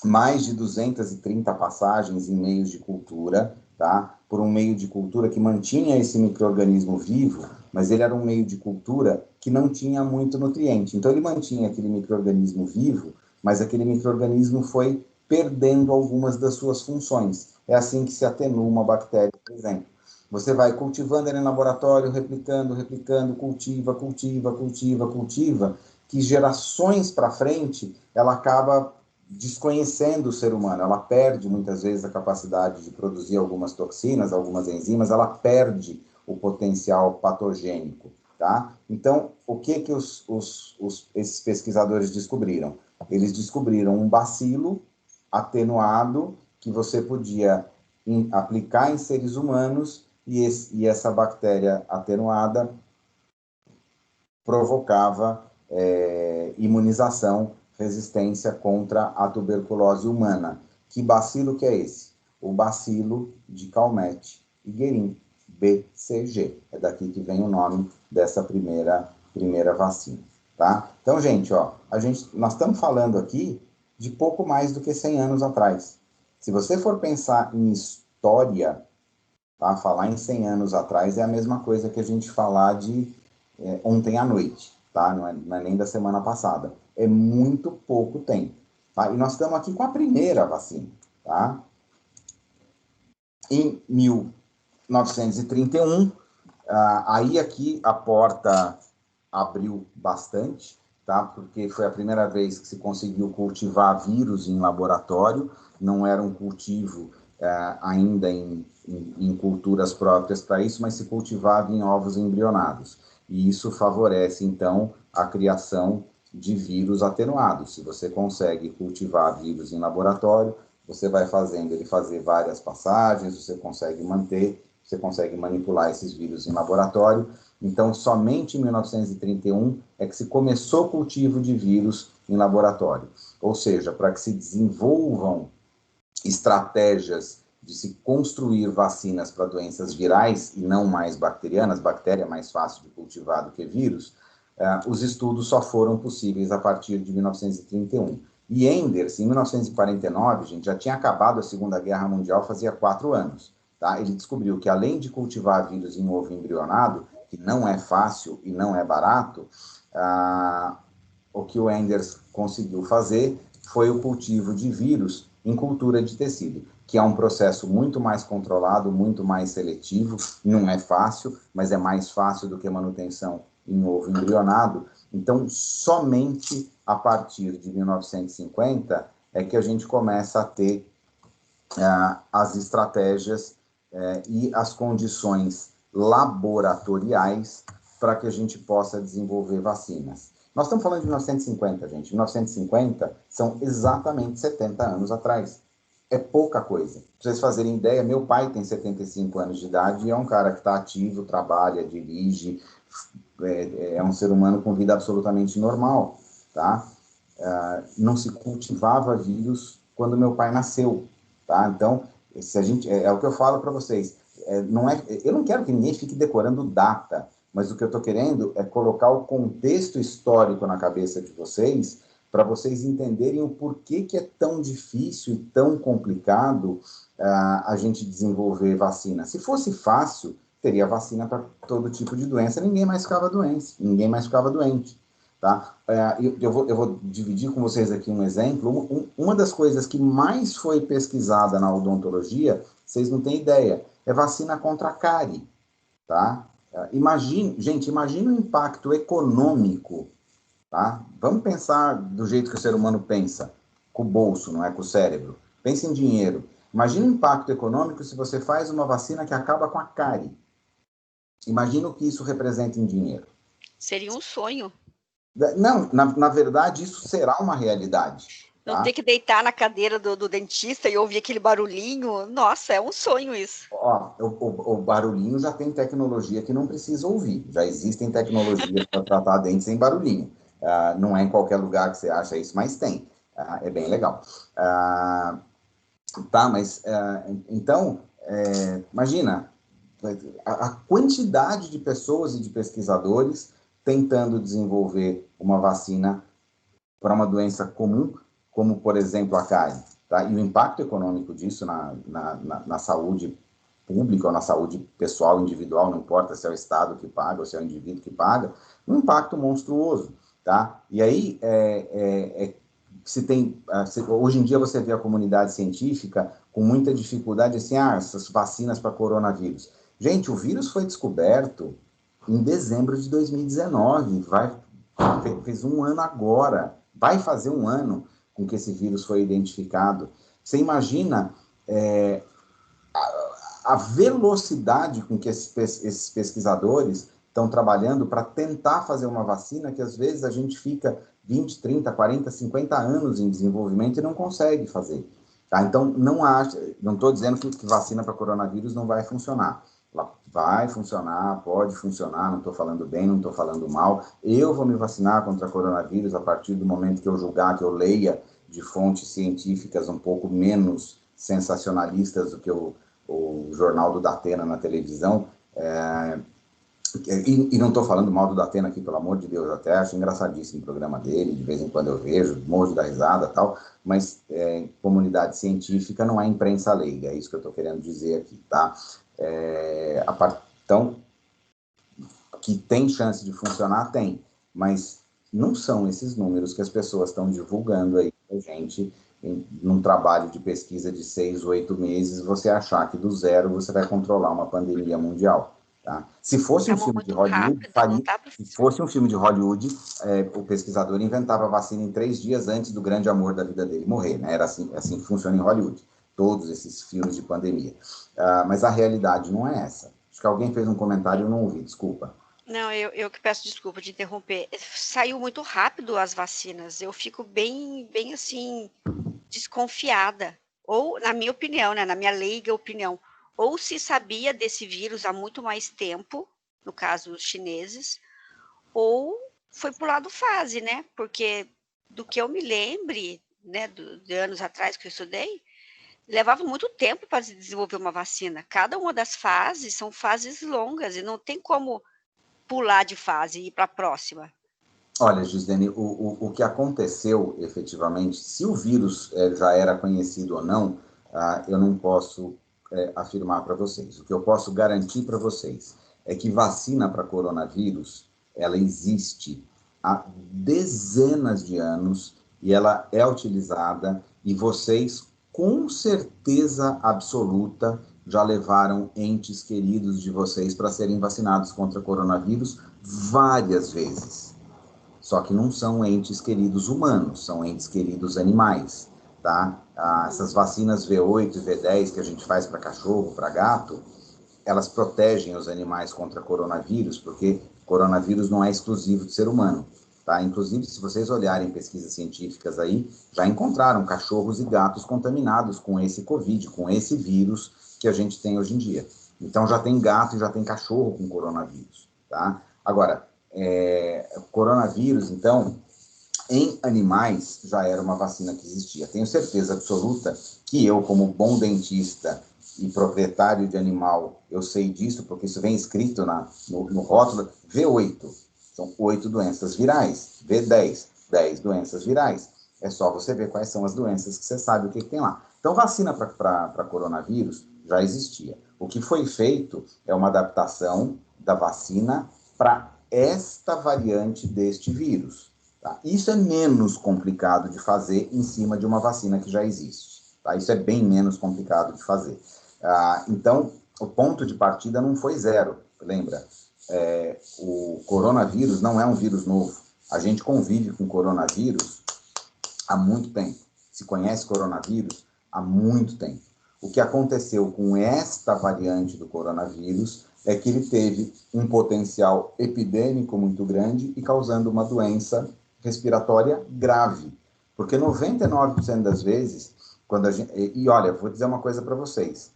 mais de 230 passagens em meios de cultura, tá? Por um meio de cultura que mantinha esse micro-organismo vivo, mas ele era um meio de cultura que não tinha muito nutriente. Então, ele mantinha aquele micro-organismo vivo, mas aquele micro-organismo foi perdendo algumas das suas funções. É assim que se atenua uma bactéria, por exemplo. Você vai cultivando ela em laboratório, replicando, cultiva, que gerações para frente, ela acaba desconhecendo o ser humano, ela perde muitas vezes a capacidade de produzir algumas toxinas, algumas enzimas, ela perde o potencial patogênico, tá? Então, o que esses pesquisadores descobriram? Eles descobriram um bacilo atenuado que você podia aplicar em seres humanos e essa bactéria atenuada provocava imunização, resistência contra a tuberculose humana. Que bacilo que é esse? O bacilo de Calmette e Guerin, BCG. É daqui que vem o nome dessa primeira vacina, tá? Então, gente, nós estamos falando aqui de pouco mais do que 100 anos atrás. Se você for pensar em história, tá? Falar em 100 anos atrás é a mesma coisa que a gente falar de ontem à noite, tá? Não é nem da semana passada. É muito pouco tempo, tá? E nós estamos aqui com a primeira vacina, tá? Em 1931, aí aqui a porta abriu bastante, tá? Porque foi a primeira vez que se conseguiu cultivar vírus em laboratório, não era um cultivo ainda em culturas próprias para isso, mas se cultivava em ovos embrionados. E isso favorece, então, a criação de vírus atenuados. Se você consegue cultivar vírus em laboratório, você vai fazendo ele fazer várias passagens, você consegue manipular esses vírus em laboratório. Então, somente em 1931 é que se começou o cultivo de vírus em laboratório. Ou seja, para que se desenvolvam estratégias de se construir vacinas para doenças virais e não mais bacterianas, bactéria é mais fácil de cultivar do que vírus, os estudos só foram possíveis a partir de 1931. E Enders, em 1949, gente, já tinha acabado a Segunda Guerra Mundial, fazia 4 anos. Tá? Ele descobriu que, além de cultivar vírus em ovo embrionado, que não é fácil e não é barato, o que o Enders conseguiu fazer foi o cultivo de vírus em cultura de tecido, que é um processo muito mais controlado, muito mais seletivo, não é fácil, mas é mais fácil do que a manutenção em ovo embrionado. Então, somente a partir de 1950 é que a gente começa a ter as estratégias e as condições laboratoriais para que a gente possa desenvolver vacinas. Nós estamos falando de 1950, gente. 1950 são exatamente 70 anos atrás. É pouca coisa. Para vocês fazerem ideia, meu pai tem 75 anos de idade e é um cara que está ativo, trabalha, dirige, é um ser humano com vida absolutamente normal, tá? Não se cultivava vírus quando meu pai nasceu, tá? Então, se a gente, é o que eu falo para vocês, eu não quero que ninguém fique decorando data, mas o que eu estou querendo é colocar o contexto histórico na cabeça de vocês, para vocês entenderem o porquê que é tão difícil e tão complicado a gente desenvolver vacina. Se fosse fácil, teria vacina para todo tipo de doença, ninguém mais ficava doente. Tá? Eu vou dividir com vocês aqui um exemplo. Uma das coisas que mais foi pesquisada na odontologia, vocês não têm ideia, é vacina contra a cárie. Tá? Imagine o impacto econômico. Tá? Vamos pensar do jeito que o ser humano pensa, com o bolso, não é com o cérebro. Pense em dinheiro. Imagina o impacto econômico se você faz uma vacina que acaba com a cárie. Imagina o que isso representa em dinheiro. Seria um sonho. Não, na verdade, isso será uma realidade. Tá? Não ter que deitar na cadeira do dentista e ouvir aquele barulhinho. Nossa, é um sonho isso. O barulhinho já tem tecnologia que não precisa ouvir. Já existem tecnologias para tratar dentes sem barulhinho. Não é em qualquer lugar que você acha isso, mas tem. É bem legal. Tá, mas então, imagina a quantidade de pessoas e de pesquisadores tentando desenvolver uma vacina para uma doença comum, como, por exemplo, a cárie. Tá? E o impacto econômico disso na saúde pública ou na saúde pessoal, individual, não importa se é o Estado que paga ou se é o indivíduo que paga, um impacto monstruoso. Tá? E aí, hoje em dia você vê a comunidade científica com muita dificuldade, assim, essas vacinas para coronavírus. Gente, o vírus foi descoberto em dezembro de 2019, fez um ano agora, vai fazer um ano com que esse vírus foi identificado. Você imagina a velocidade com que esses pesquisadores estão trabalhando para tentar fazer uma vacina que, às vezes, a gente fica 20, 30, 40, 50 anos em desenvolvimento e não consegue fazer. Tá? Então, não estou dizendo que vacina para coronavírus não vai funcionar. Ela vai funcionar, pode funcionar, não estou falando bem, não estou falando mal. Eu vou me vacinar contra coronavírus a partir do momento que eu julgar, que eu leia de fontes científicas um pouco menos sensacionalistas do que o jornal do Datena na televisão. E não estou falando mal do Datena aqui, pelo amor de Deus, até acho engraçadíssimo o programa dele, de vez em quando eu vejo, morro da risada e tal, mas comunidade científica não é imprensa leiga, é isso que eu estou querendo dizer aqui, tá? Então, que tem chance de funcionar, tem, mas não são esses números que as pessoas estão divulgando aí pra gente, num trabalho de pesquisa de 6, 8 meses, você achar que do zero você vai controlar uma pandemia mundial. Tá? Se fosse um filme de Hollywood, o pesquisador inventava a vacina em 3 dias antes do grande amor da vida dele morrer, né? Era assim que funciona em Hollywood, todos esses filmes de pandemia. Mas a realidade não é essa. Acho que alguém fez um comentário e eu não ouvi, desculpa. Não, eu que peço desculpa de interromper. Saiu muito rápido as vacinas. Eu fico bem assim, desconfiada. Ou, na minha opinião, né, na minha leiga opinião, ou se sabia desse vírus há muito mais tempo, no caso os chineses, ou foi pulado fase, né? Porque do que eu me lembre, né, de anos atrás que eu estudei, levava muito tempo para se desenvolver uma vacina. Cada uma das fases são fases longas e não tem como pular de fase e ir para a próxima. Olha, Gislene, o que aconteceu efetivamente, se o vírus já era conhecido ou não, eu não posso afirmar para vocês. O que eu posso garantir para vocês é que vacina para coronavírus, ela existe há dezenas de anos e ela é utilizada e vocês, com certeza absoluta, já levaram entes queridos de vocês para serem vacinados contra coronavírus várias vezes. Só que não são entes queridos humanos, são entes queridos animais, tá? Essas vacinas V8 e V10 que a gente faz para cachorro, para gato, elas protegem os animais contra coronavírus, porque coronavírus não é exclusivo do ser humano, tá? Inclusive, se vocês olharem pesquisas científicas aí, já encontraram cachorros e gatos contaminados com esse Covid, com esse vírus que a gente tem hoje em dia. Então, já tem gato e já tem cachorro com coronavírus, tá? Agora, coronavírus, então, Em animais, já era uma vacina que existia. Tenho certeza absoluta que eu, como bom dentista e proprietário de animal, eu sei disso, porque isso vem escrito no rótulo, V8, são 8 doenças virais, V10, 10 doenças virais. É só você ver quais são as doenças que você sabe o que tem lá. Então, vacina para coronavírus já existia. O que foi feito é uma adaptação da vacina para esta variante deste vírus. Tá? Isso é menos complicado de fazer em cima de uma vacina que já existe. Tá? Isso é bem menos complicado de fazer. Então, o ponto de partida não foi zero. Lembra? O coronavírus não é um vírus novo. A gente convive com coronavírus há muito tempo. Se conhece coronavírus há muito tempo. O que aconteceu com esta variante do coronavírus é que ele teve um potencial epidêmico muito grande e causando uma doença respiratória grave. Porque 99% das vezes, quando a gente... E olha, vou dizer uma coisa para vocês.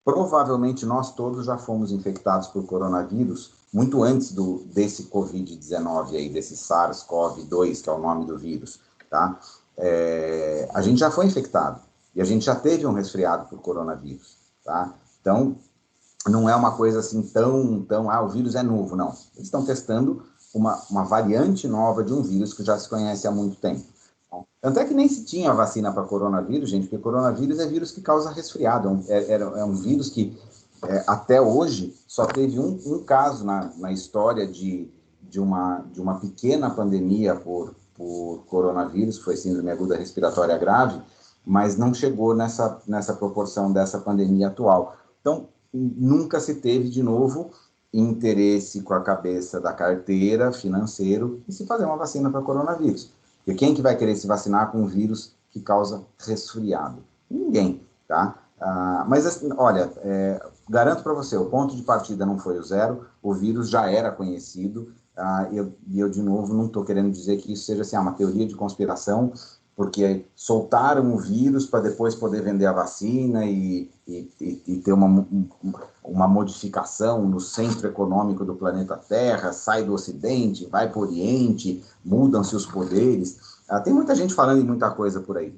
Provavelmente nós todos já fomos infectados por coronavírus muito antes desse Covid-19 aí, desse SARS-CoV-2, que é o nome do vírus, tá? A gente já foi infectado e a gente já teve um resfriado por coronavírus, tá? Então, não é uma coisa assim tão o vírus é novo, não. Eles estão testando uma variante nova de um vírus que já se conhece há muito tempo. Tanto é que nem se tinha vacina para coronavírus, gente, porque coronavírus é vírus que causa resfriado. É um vírus que, até hoje, só teve um caso na história de uma pequena pandemia por coronavírus, que foi síndrome aguda respiratória grave, mas não chegou nessa proporção dessa pandemia atual. Então, nunca se teve, de novo, interesse com a cabeça da carteira financeiro em se fazer uma vacina para coronavírus. Porque quem que vai querer se vacinar com um vírus que causa resfriado? Ninguém, tá? Mas, olha, garanto para você, o ponto de partida não foi o zero, o vírus já era conhecido, e eu, de novo, não estou querendo dizer que isso seja assim, uma teoria de conspiração, porque soltaram o vírus para depois poder vender a vacina e ter uma modificação no centro econômico do planeta Terra, sai do Ocidente, vai para o Oriente, mudam-se os poderes. Tem muita gente falando em muita coisa por aí.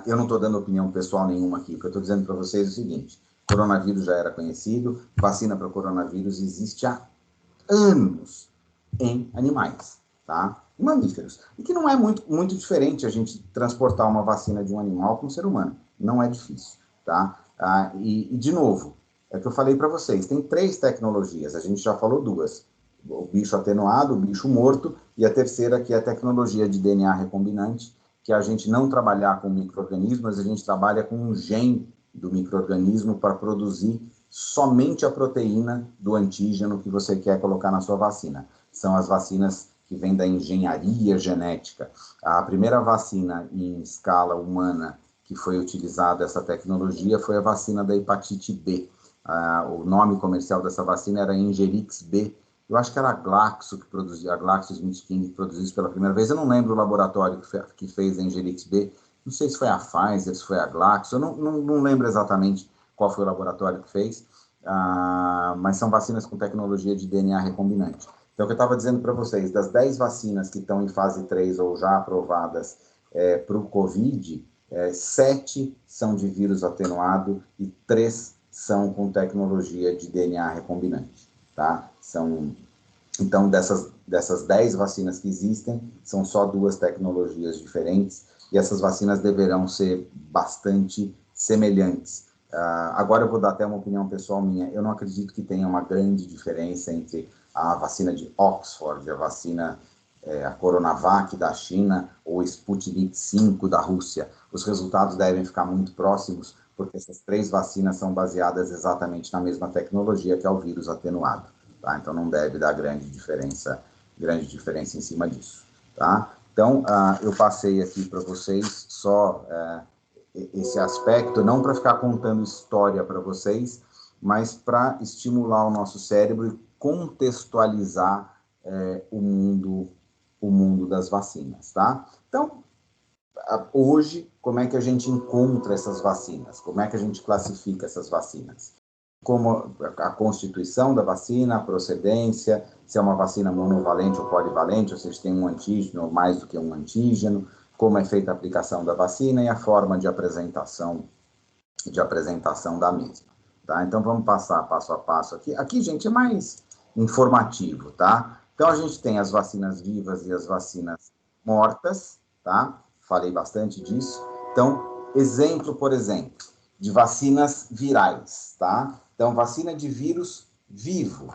Eu não estou dando opinião pessoal nenhuma aqui, o que eu estou dizendo para vocês é o seguinte: coronavírus já era conhecido, vacina para coronavírus existe há anos em animais, tá? Em mamíferos. E que não é muito diferente a gente transportar uma vacina de um animal para um ser humano. Não é difícil, tá? E de novo, é o que eu falei para vocês, tem 3 tecnologias, a gente já falou 2. O bicho atenuado, o bicho morto, e a terceira, que é a tecnologia de DNA recombinante, que a gente não trabalhar com micro-organismos, a gente trabalha com um gene do micro-organismo para produzir somente a proteína do antígeno que você quer colocar na sua vacina. São as vacinas que vêm da engenharia genética. A primeira vacina em escala humana que foi utilizada essa tecnologia foi a vacina da hepatite B. O nome comercial dessa vacina era Engerix B. Eu acho que era a Glaxo que produzia, a GlaxoSmithKline que produziu isso pela primeira vez. Eu não lembro o laboratório que fez a Engerix B. Não sei se foi a Pfizer, se foi a Glaxo. Eu não lembro exatamente qual foi o laboratório que fez. Mas são vacinas com tecnologia de DNA recombinante. Então, o que eu estava dizendo para vocês, das 10 vacinas que estão em fase 3 ou já aprovadas para o Covid, 7 são de vírus atenuado e 3 são com tecnologia de DNA recombinante. Tá? Então, dessas 10 vacinas que existem, são só 2 tecnologias diferentes, e essas vacinas deverão ser bastante semelhantes. Agora eu vou dar até uma opinião pessoal minha. Eu não acredito que tenha uma grande diferença entre a vacina de Oxford, a vacina, a Coronavac da China, ou Sputnik V da Rússia. Os resultados devem ficar muito próximos, porque essas 3 vacinas são baseadas exatamente na mesma tecnologia, que é o vírus atenuado. Tá? Então não deve dar grande diferença em cima disso. Tá? Então, eu passei aqui para vocês só esse aspecto, não para ficar contando história para vocês, mas para estimular o nosso cérebro e contextualizar o mundo das vacinas, tá? Então, hoje, como é que a gente encontra essas vacinas? Como é que a gente classifica essas vacinas? como a constituição da vacina, a procedência, se é uma vacina monovalente ou polivalente, ou seja, tem um antígeno ou mais do que um antígeno, como é feita a aplicação da vacina e a forma de apresentação da mesma. Tá? Então, vamos passar passo a passo aqui. Aqui, gente, é mais informativo, tá? Então, a gente tem as vacinas vivas e as vacinas mortas, tá? Falei bastante disso. Então, exemplo, por exemplo, de vacinas virais, tá? Então, vacina de vírus vivo,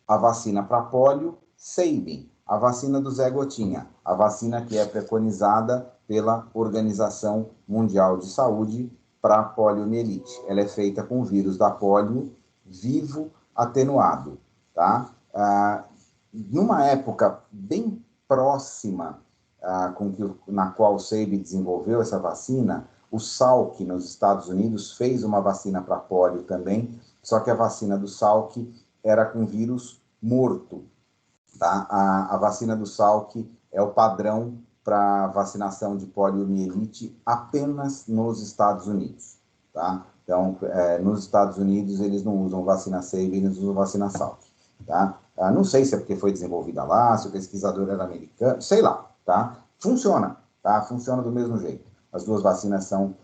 a vacina para pólio, Sabin, a vacina do Zé Gotinha, a vacina que é preconizada pela Organização Mundial de Saúde para poliomielite. Ela é feita com o vírus da polio vivo atenuado, tá? Numa época bem próxima na qual o Sabin desenvolveu essa vacina, o Salk, nos Estados Unidos, fez uma vacina para polio também, só que a vacina do Salk era com vírus morto. Tá? A vacina do Salk é o padrão para vacinação de poliomielite apenas nos Estados Unidos. Tá? Então, nos Estados Unidos, eles não usam vacina Sabin, eles usam vacina Salk. Tá? Não sei se é porque foi desenvolvida lá, se o pesquisador era americano, sei lá. Tá? Funciona, tá? Funciona do mesmo jeito. As duas vacinas são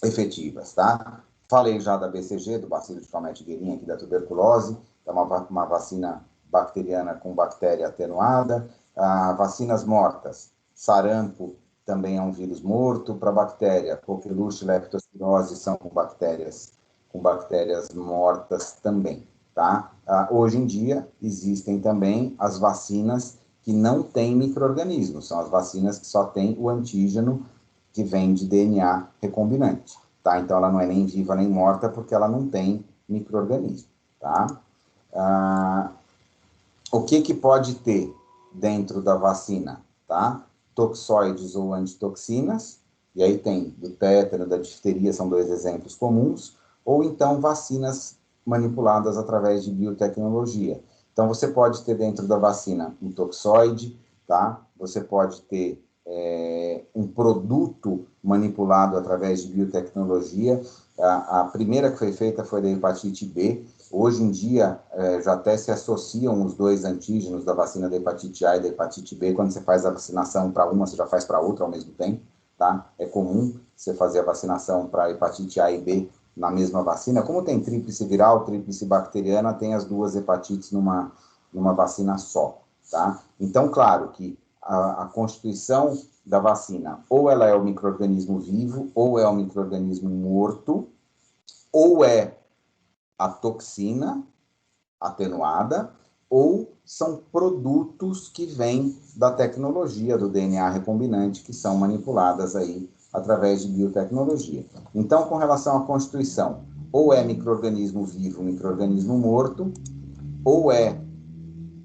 efetivas, tá? Falei já da BCG, do bacilo de Calmette-Guerin, aqui da tuberculose, é uma vacina bacteriana com bactéria atenuada. Vacinas mortas, sarampo também é um vírus morto para bactéria, coqueluche, leptospirose são com bactérias mortas também, tá? Hoje em dia existem também as vacinas que não têm micro-organismos, são as vacinas que só têm o antígeno que vem de DNA recombinante, tá? Então, ela não é nem viva nem morta, porque ela não tem micro-organismo, tá? O que pode ter dentro da vacina, tá? Toxoides ou antitoxinas, e aí tem do tétano, da difteria, são 2 exemplos comuns, ou então vacinas manipuladas através de biotecnologia. Então, você pode ter dentro da vacina um toxoide, tá? Você pode ter um produto manipulado através de biotecnologia. A primeira que foi feita foi da hepatite B. Hoje em dia, já até se associam os 2 antígenos da vacina da hepatite A e da hepatite B. Quando você faz a vacinação para uma, você já faz para outra ao mesmo tempo, tá? É comum você fazer a vacinação para hepatite A e B na mesma vacina. Como tem tríplice viral, tríplice bacteriana, tem as 2 hepatites numa vacina só, tá? Então, claro que a constituição da vacina, ou ela é o micro-organismo vivo, ou é o micro-organismo morto, ou é a toxina atenuada, ou são produtos que vêm da tecnologia do DNA recombinante, que são manipuladas aí através de biotecnologia. Então, com relação à constituição, ou é micro-organismo vivo, micro-organismo morto, ou é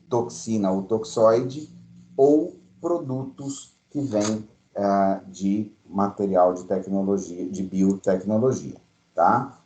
toxina ou toxoide, ou produtos que vêm de material de tecnologia, de biotecnologia, tá?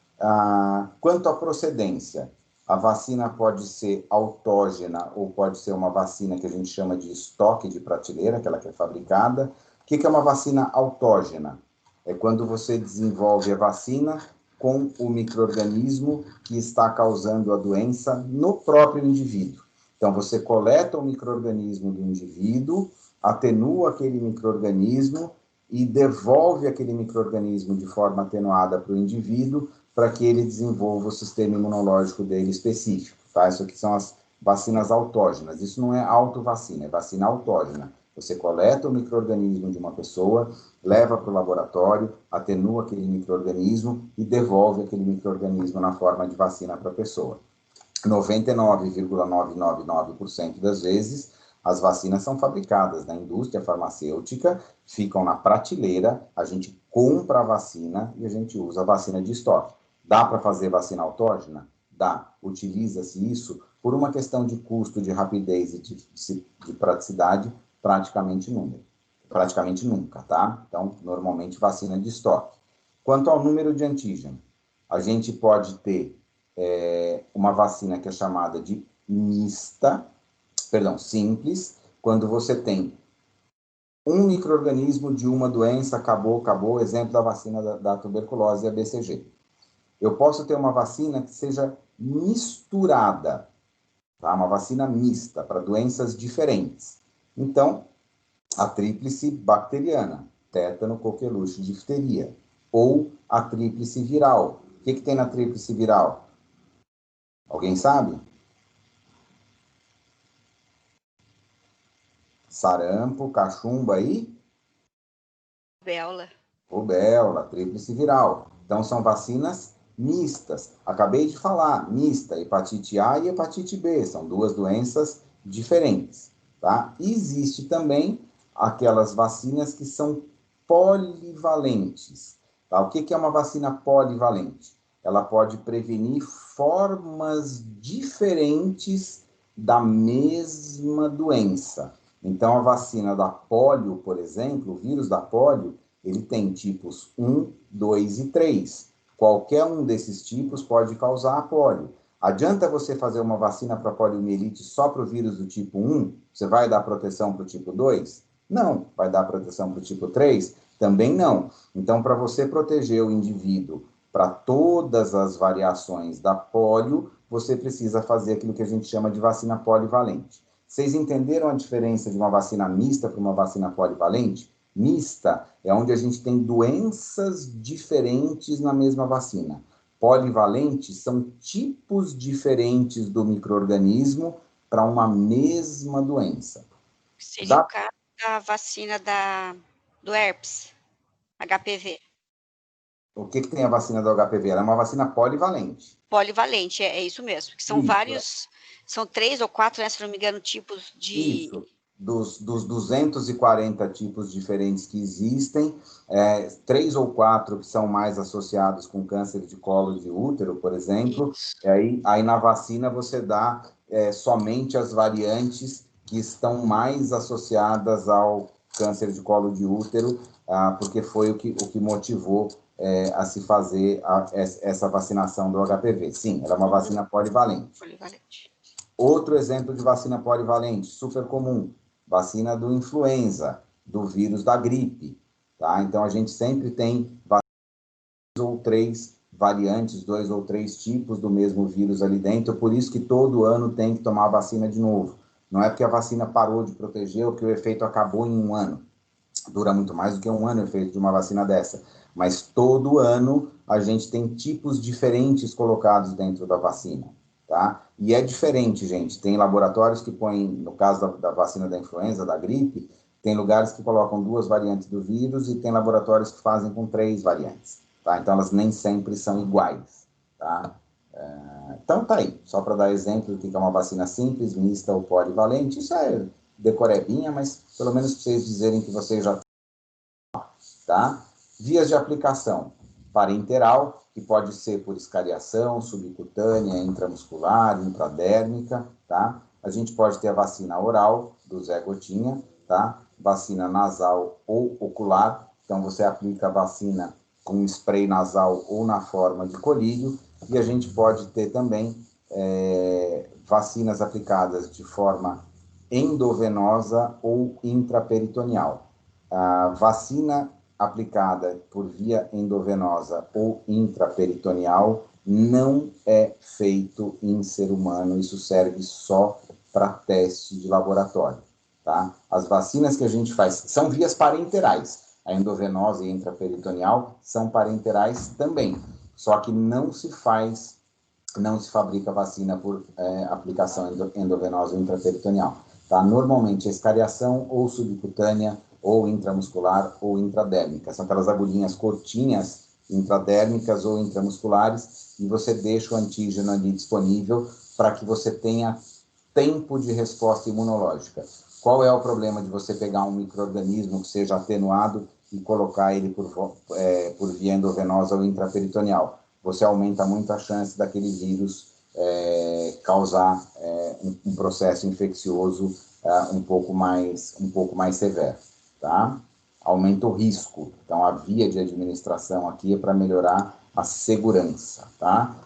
Quanto à procedência, a vacina pode ser autógena ou pode ser uma vacina que a gente chama de estoque de prateleira, aquela que é fabricada. O que é uma vacina autógena? É quando você desenvolve a vacina com o micro-organismo que está causando a doença no próprio indivíduo. Então, você coleta o micro-organismo do indivíduo, atenua aquele micro-organismo e devolve aquele micro-organismo de forma atenuada para o indivíduo, para que ele desenvolva o sistema imunológico dele específico, tá? Isso aqui são as vacinas autógenas. Isso não é autovacina, é vacina autógena. Você coleta o micro-organismo de uma pessoa, leva para o laboratório, atenua aquele micro-organismo e devolve aquele micro-organismo na forma de vacina para a pessoa. 99,999% das vezes, as vacinas são fabricadas na indústria farmacêutica, ficam na prateleira, a gente compra a vacina e a gente usa a vacina de estoque. Dá para fazer vacina autógena? Dá. Utiliza-se isso por uma questão de custo, de rapidez e de praticidade, praticamente nunca, tá? Então, normalmente, vacina de estoque. Quanto ao número de antígeno, a gente pode ter uma vacina que é chamada de simples, quando você tem um micro-organismo de uma doença, acabou, exemplo da vacina da tuberculose e a BCG. Eu posso ter uma vacina que seja misturada, tá? Uma vacina mista para doenças diferentes. Então, a tríplice bacteriana, tétano, coqueluche, difteria, ou a tríplice viral. O que tem na tríplice viral? Alguém sabe? Sarampo, cachumba e rubéola, tríplice viral. Então, são vacinas mistas. Acabei de falar, mista, hepatite A e hepatite B, são duas doenças diferentes, tá? E existe também aquelas vacinas que são polivalentes, tá? O que é uma vacina polivalente? Ela pode prevenir formas diferentes da mesma doença. Então, a vacina da polio, por exemplo, o vírus da polio, ele tem tipos 1, 2 e 3. Qualquer um desses tipos pode causar a polio. Adianta você fazer uma vacina para poliomielite só para o vírus do tipo 1? Você vai dar proteção para o tipo 2? Não. Vai dar proteção para o tipo 3? Também não. Então, para você proteger o indivíduo para todas as variações da polio, você precisa fazer aquilo que a gente chama de vacina polivalente. Vocês entenderam a diferença de uma vacina mista para uma vacina polivalente? Mista é onde a gente tem doenças diferentes na mesma vacina. Polivalente são tipos diferentes do micro-organismo para uma mesma doença. Seria o caso da vacina do herpes, HPV. O que tem a vacina do HPV? Ela é uma vacina polivalente. Polivalente, é isso mesmo. Que são vários, são 3 ou 4, né, se não me engano, tipos de... Isso. Dos 240 tipos diferentes que existem, 3 ou 4 que são mais associados com câncer de colo de útero, por exemplo. Aí na vacina você dá somente as variantes que estão mais associadas ao câncer de colo de útero, porque foi o que motivou a se fazer essa vacinação do HPV. Sim, ela é uma vacina polivalente. Outro exemplo de vacina polivalente, super comum, vacina do influenza, do vírus da gripe, tá? Então, a gente sempre tem vacinas ou 3 variantes, 2 ou 3 tipos do mesmo vírus ali dentro, por isso que todo ano tem que tomar a vacina de novo. Não é porque a vacina parou de proteger ou que o efeito acabou em um ano. Dura muito mais do que um ano o efeito de uma vacina dessa. Mas todo ano a gente tem tipos diferentes colocados dentro da vacina. Tá? E é diferente, gente. Tem laboratórios que põem, no caso da vacina da influenza, da gripe, tem lugares que colocam 2 variantes do vírus e tem laboratórios que fazem com 3 variantes. Tá? Então, elas nem sempre são iguais. Tá? Então, tá aí. Só para dar exemplo do que é uma vacina simples, mista ou polivalente. Isso é decorebinha, mas pelo menos para vocês dizerem que vocês já... Tá? Vias de aplicação. Parenteral, que pode ser por escariação, subcutânea, intramuscular, intradérmica, tá? A gente pode ter a vacina oral, do Zé Gotinha, tá? Vacina nasal ou ocular, então você aplica a vacina com spray nasal ou na forma de colírio, e a gente pode ter também vacinas aplicadas de forma endovenosa ou intraperitoneal. A vacina aplicada por via endovenosa ou intraperitoneal não é feito em ser humano, isso serve só para teste de laboratório, tá? As vacinas que a gente faz são vias parenterais, a endovenosa e intraperitoneal são parenterais também, só que não se fabrica vacina por aplicação endovenosa ou intraperitoneal, tá? Normalmente, escariação ou subcutânea, ou intramuscular ou intradérmica. São aquelas agulhinhas curtinhas, intradérmicas ou intramusculares, e você deixa o antígeno ali disponível para que você tenha tempo de resposta imunológica. Qual é o problema de você pegar um micro-organismo que seja atenuado e colocar ele por via endovenosa ou intraperitoneal? Você aumenta muito a chance daquele vírus causar um processo infeccioso um pouco mais severo. Tá? Aumenta o risco. Então, a via de administração aqui é para melhorar a segurança. Tá?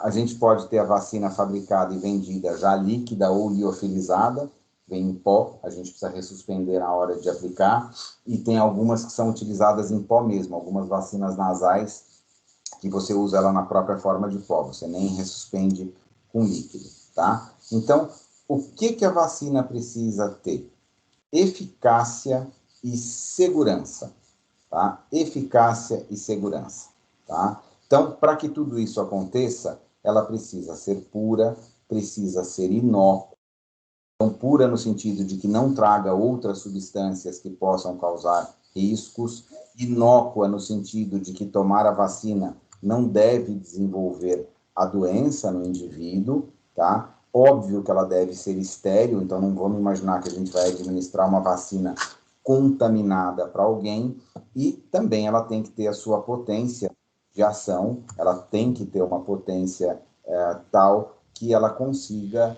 A gente pode ter a vacina fabricada e vendida já líquida ou liofilizada, vem em pó, a gente precisa ressuspender na hora de aplicar, e tem algumas que são utilizadas em pó mesmo, algumas vacinas nasais que você usa ela na própria forma de pó, você nem ressuspende com líquido, tá? Então, o que a vacina precisa ter? Eficácia e segurança, tá? Eficácia e segurança, tá? Então, para que tudo isso aconteça, ela precisa ser pura, precisa ser inócua, então, pura no sentido de que não traga outras substâncias que possam causar riscos, inócua no sentido de que tomar a vacina não deve desenvolver a doença no indivíduo, tá? Óbvio que ela deve ser estéril, então não vamos imaginar que a gente vai administrar uma vacina contaminada para alguém, e também ela tem que ter a sua potência de ação, ela tem que ter uma potência tal que ela consiga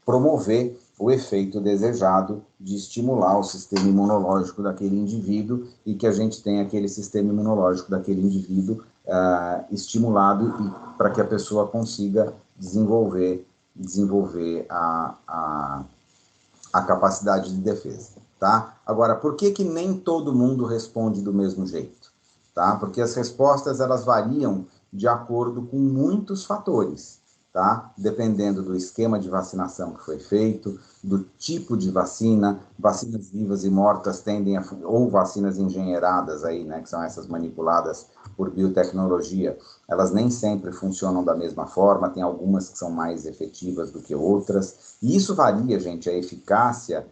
promover o efeito desejado de estimular o sistema imunológico daquele indivíduo e que a gente tenha aquele sistema imunológico daquele indivíduo estimulado e para que a pessoa consiga desenvolver a capacidade de defesa, tá? Agora, por que nem todo mundo responde do mesmo jeito? Tá? Porque as respostas, elas variam de acordo com muitos fatores, tá? Dependendo do esquema de vacinação que foi feito, do tipo de vacina, vacinas vivas e mortas tendem a, ou vacinas engenheiradas aí, né, que são essas manipuladas por biotecnologia, elas nem sempre funcionam da mesma forma, tem algumas que são mais efetivas do que outras, e isso varia, gente, a eficácia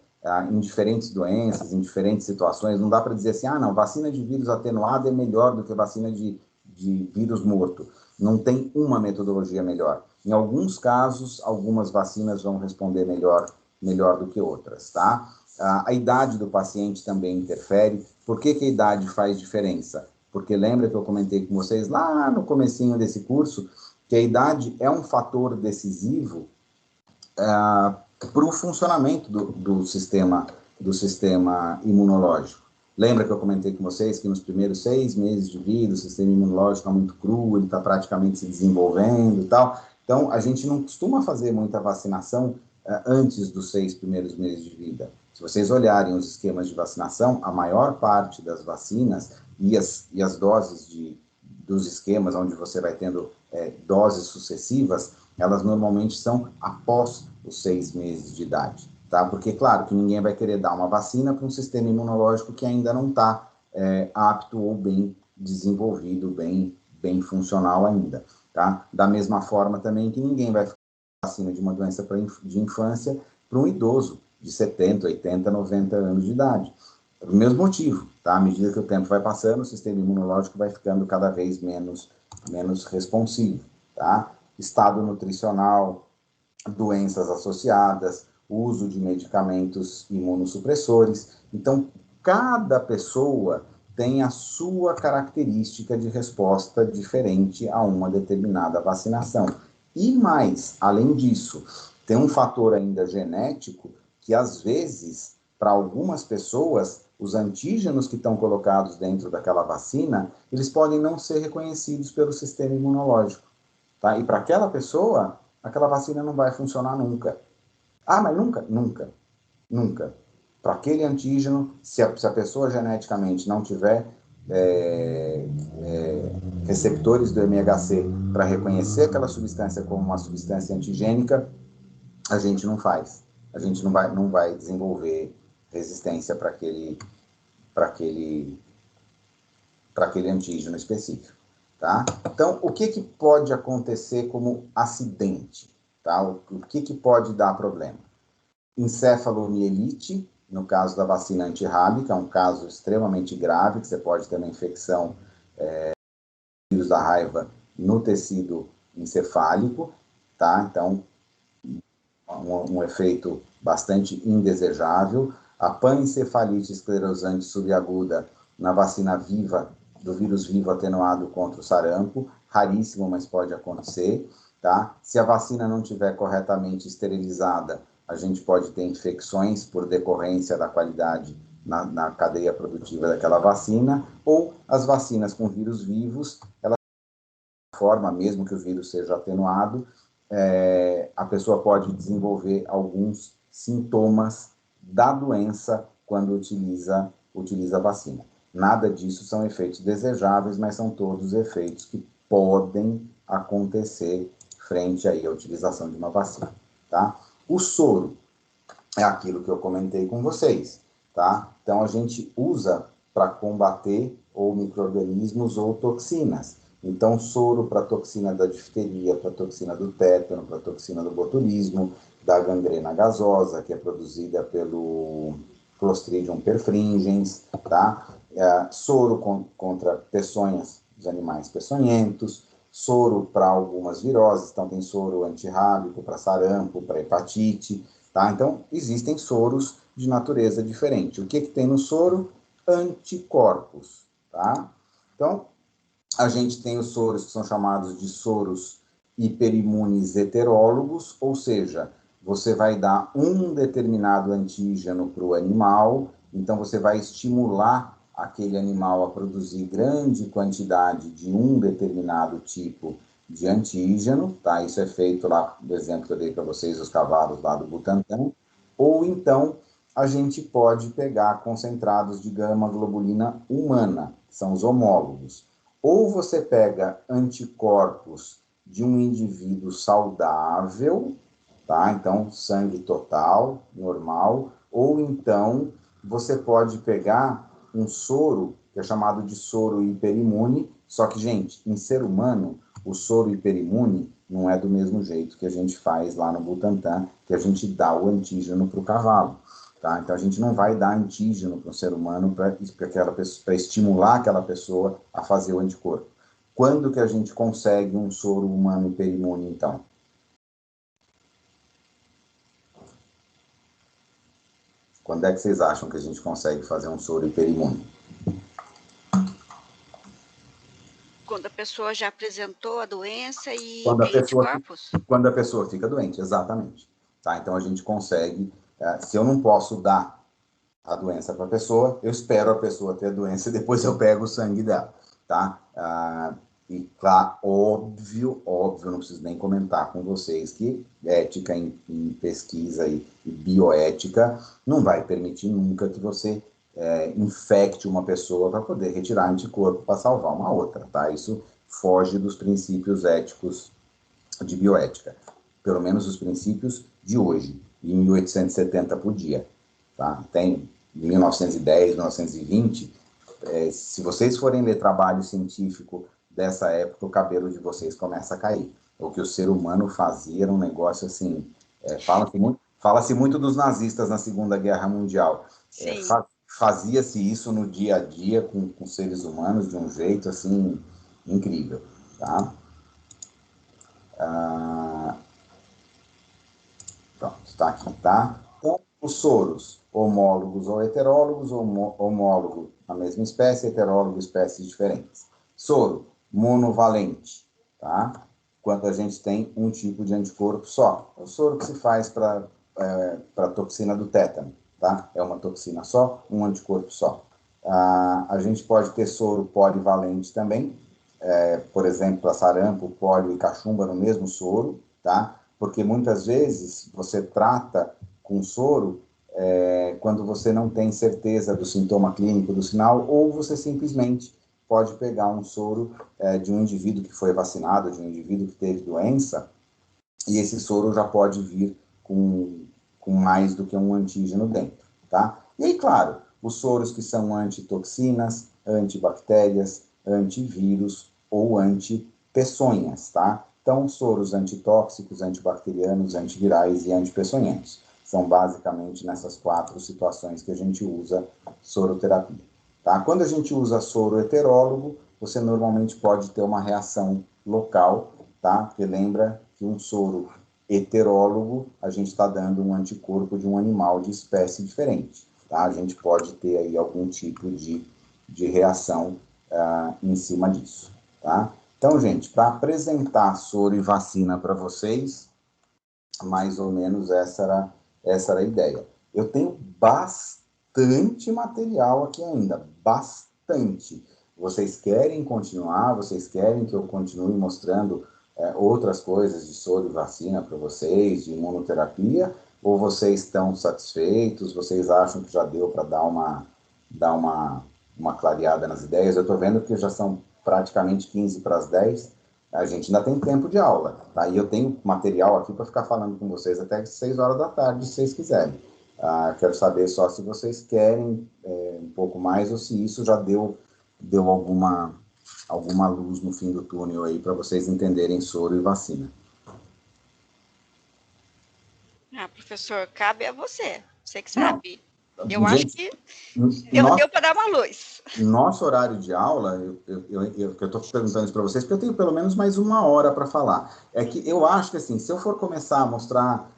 em diferentes doenças, em diferentes situações, não dá para dizer assim, não, vacina de vírus atenuado é melhor do que vacina de vírus morto. Não tem uma metodologia melhor. Em alguns casos, algumas vacinas vão responder melhor do que outras, tá? A idade do paciente também interfere. Por que a idade faz diferença? Porque lembra que eu comentei com vocês lá no comecinho desse curso que a idade é um fator decisivo para o funcionamento do sistema imunológico. Lembra que eu comentei com vocês que nos primeiros 6 meses de vida o sistema imunológico está muito cru, ele está praticamente se desenvolvendo e tal. Então, a gente não costuma fazer muita vacinação antes dos 6 primeiros meses de vida. Se vocês olharem os esquemas de vacinação, a maior parte das vacinas e as doses dos esquemas, onde você vai tendo doses sucessivas, elas normalmente são após os 6 meses de idade, tá? Porque, claro, que ninguém vai querer dar uma vacina para um sistema imunológico que ainda não está apto ou bem desenvolvido, bem funcional ainda, tá? Da mesma forma também que ninguém vai fazer vacina de uma doença de infância para um idoso de 70, 80, 90 anos de idade. Pelo mesmo motivo, tá? À medida que o tempo vai passando, o sistema imunológico vai ficando cada vez menos responsivo, tá? Estado nutricional, doenças associadas, uso de medicamentos imunossupressores. Então, cada pessoa tem a sua característica de resposta diferente a uma determinada vacinação. E mais, além disso, tem um fator ainda genético que, às vezes, para algumas pessoas, os antígenos que estão colocados dentro daquela vacina, eles podem não ser reconhecidos pelo sistema imunológico. Tá? E para aquela pessoa, aquela vacina não vai funcionar nunca. Mas nunca? Nunca. Nunca. Para aquele antígeno, se a pessoa geneticamente não tiver receptores do MHC para reconhecer aquela substância como uma substância antigênica, a gente não faz. A gente não vai desenvolver resistência para aquele antígeno específico. Tá? Então, o que pode acontecer como acidente? Tá? O que pode dar problema? Encefalomielite, no caso da vacina antirrábica, é um caso extremamente grave, que você pode ter uma infecção vírus da raiva no tecido encefálico, tá? Então, um efeito bastante indesejável. A panencefalite esclerosante subaguda na vacina viva, do vírus vivo atenuado contra o sarampo, raríssimo, mas pode acontecer, tá? Se a vacina não estiver corretamente esterilizada, a gente pode ter infecções por decorrência da qualidade na cadeia produtiva daquela vacina, ou as vacinas com vírus vivos, elas forma, mesmo que o vírus seja atenuado, a pessoa pode desenvolver alguns sintomas da doença quando utiliza a vacina. Nada disso são efeitos desejáveis, mas são todos efeitos que podem acontecer frente aí à utilização de uma vacina, tá? O soro é aquilo que eu comentei com vocês, tá? Então, a gente usa para combater ou micro-organismos ou toxinas. Então, soro para toxina da difteria, para toxina do tétano, para toxina do botulismo, da gangrena gasosa, que é produzida pelo Clostridium perfringens, tá? Soro contra peçonhas dos animais peçonhentos, soro para algumas viroses, então tem soro antirrábico para sarampo, para hepatite, tá? Então, existem soros de natureza diferente. O que tem no soro? Anticorpos, tá? Então, a gente tem os soros que são chamados de soros hiperimunes heterólogos, ou seja, você vai dar um determinado antígeno para o animal, então você vai estimular aquele animal a produzir grande quantidade de um determinado tipo de antígeno, tá? Isso é feito lá, do exemplo que eu dei para vocês, os cavalos lá do Butantan, ou então a gente pode pegar concentrados de gama-globulina humana, que são os homólogos. Ou você pega anticorpos de um indivíduo saudável, tá? Então, sangue total, normal, ou então você pode pegar um soro, que é chamado de soro hiperimune, só que, gente, em ser humano, o soro hiperimune não é do mesmo jeito que a gente faz lá no Butantan, que a gente dá o antígeno para o cavalo. Tá? Então, a gente não vai dar antígeno para o ser humano para estimular aquela pessoa a fazer o anticorpo. Quando que a gente consegue um soro humano hiperimune, então? Quando é que vocês acham que a gente consegue fazer um soro hiperimune? Quando a pessoa já apresentou a doença e tem anticorpos? Quando a pessoa fica doente, exatamente. Tá? Então, a gente consegue... se eu não posso dar a doença para a pessoa, eu espero a pessoa ter a doença e depois eu pego o sangue dela, tá? E, claro, óbvio, não preciso nem comentar com vocês que ética em pesquisa e bioética não vai permitir nunca que você infecte uma pessoa para poder retirar anticorpo para salvar uma outra, tá? Isso foge dos princípios éticos de bioética, pelo menos os princípios de hoje, de 1870 podia, tá? Tem 1910, 1920, se vocês forem ler trabalho científico dessa época, o cabelo de vocês começa a cair. O que o ser humano fazia era um negócio assim, fala-se muito dos nazistas na Segunda Guerra Mundial. Fazia-se isso no dia a dia com seres humanos de um jeito assim incrível, tá? Pronto, está aqui, tá? Então, os soros, homólogos ou heterólogos, homólogo a mesma espécie, heterólogo, espécies diferentes. Soro, monovalente, tá? Quando a gente tem um tipo de anticorpo só. O soro que se faz para a toxina do tétano, tá? É uma toxina só, um anticorpo só. A gente pode ter soro polivalente também, por exemplo, para sarampo, pólio e cachumba no mesmo soro, tá? Porque muitas vezes você trata com soro quando você não tem certeza do sintoma clínico do sinal, ou você simplesmente pode pegar um soro de um indivíduo que foi vacinado, de um indivíduo que teve doença, e esse soro já pode vir com mais do que um antígeno dentro, tá? E aí, claro, os soros que são antitoxinas, antibactérias, antivírus ou antipeçonhas, tá? Então, soros antitóxicos, antibacterianos, antivirais e antipeçonhentos. São basicamente nessas 4 situações que a gente usa soroterapia, tá? Quando a gente usa soro heterólogo, você normalmente pode ter uma reação local, tá? Porque lembra que um soro heterólogo, a gente está dando um anticorpo de um animal de espécie diferente, tá? A gente pode ter aí algum tipo de reação em cima disso, tá? Então, gente, para apresentar soro e vacina para vocês, mais ou menos essa era a ideia. Eu tenho bastante material aqui ainda, bastante. Vocês querem continuar? Vocês querem que eu continue mostrando outras coisas de soro e vacina para vocês, de imunoterapia? Ou vocês estão satisfeitos? Vocês acham que já deu para dar uma uma clareada nas ideias. Eu estou vendo que já são praticamente 15 para as 10, a gente ainda tem tempo de aula, tá? E eu tenho material aqui para ficar falando com vocês até 6 horas da tarde, se vocês quiserem. Quero saber só se vocês querem um pouco mais ou se isso já deu alguma luz no fim do túnel aí para vocês entenderem soro e vacina. Professor, cabe a você. Você que sabe. Eu Gente, acho que deu para dar uma luz. Nosso horário de aula, eu estou perguntando isso para vocês, porque eu tenho pelo menos mais 1 hora para falar. É que eu acho que, assim, se eu for começar a mostrar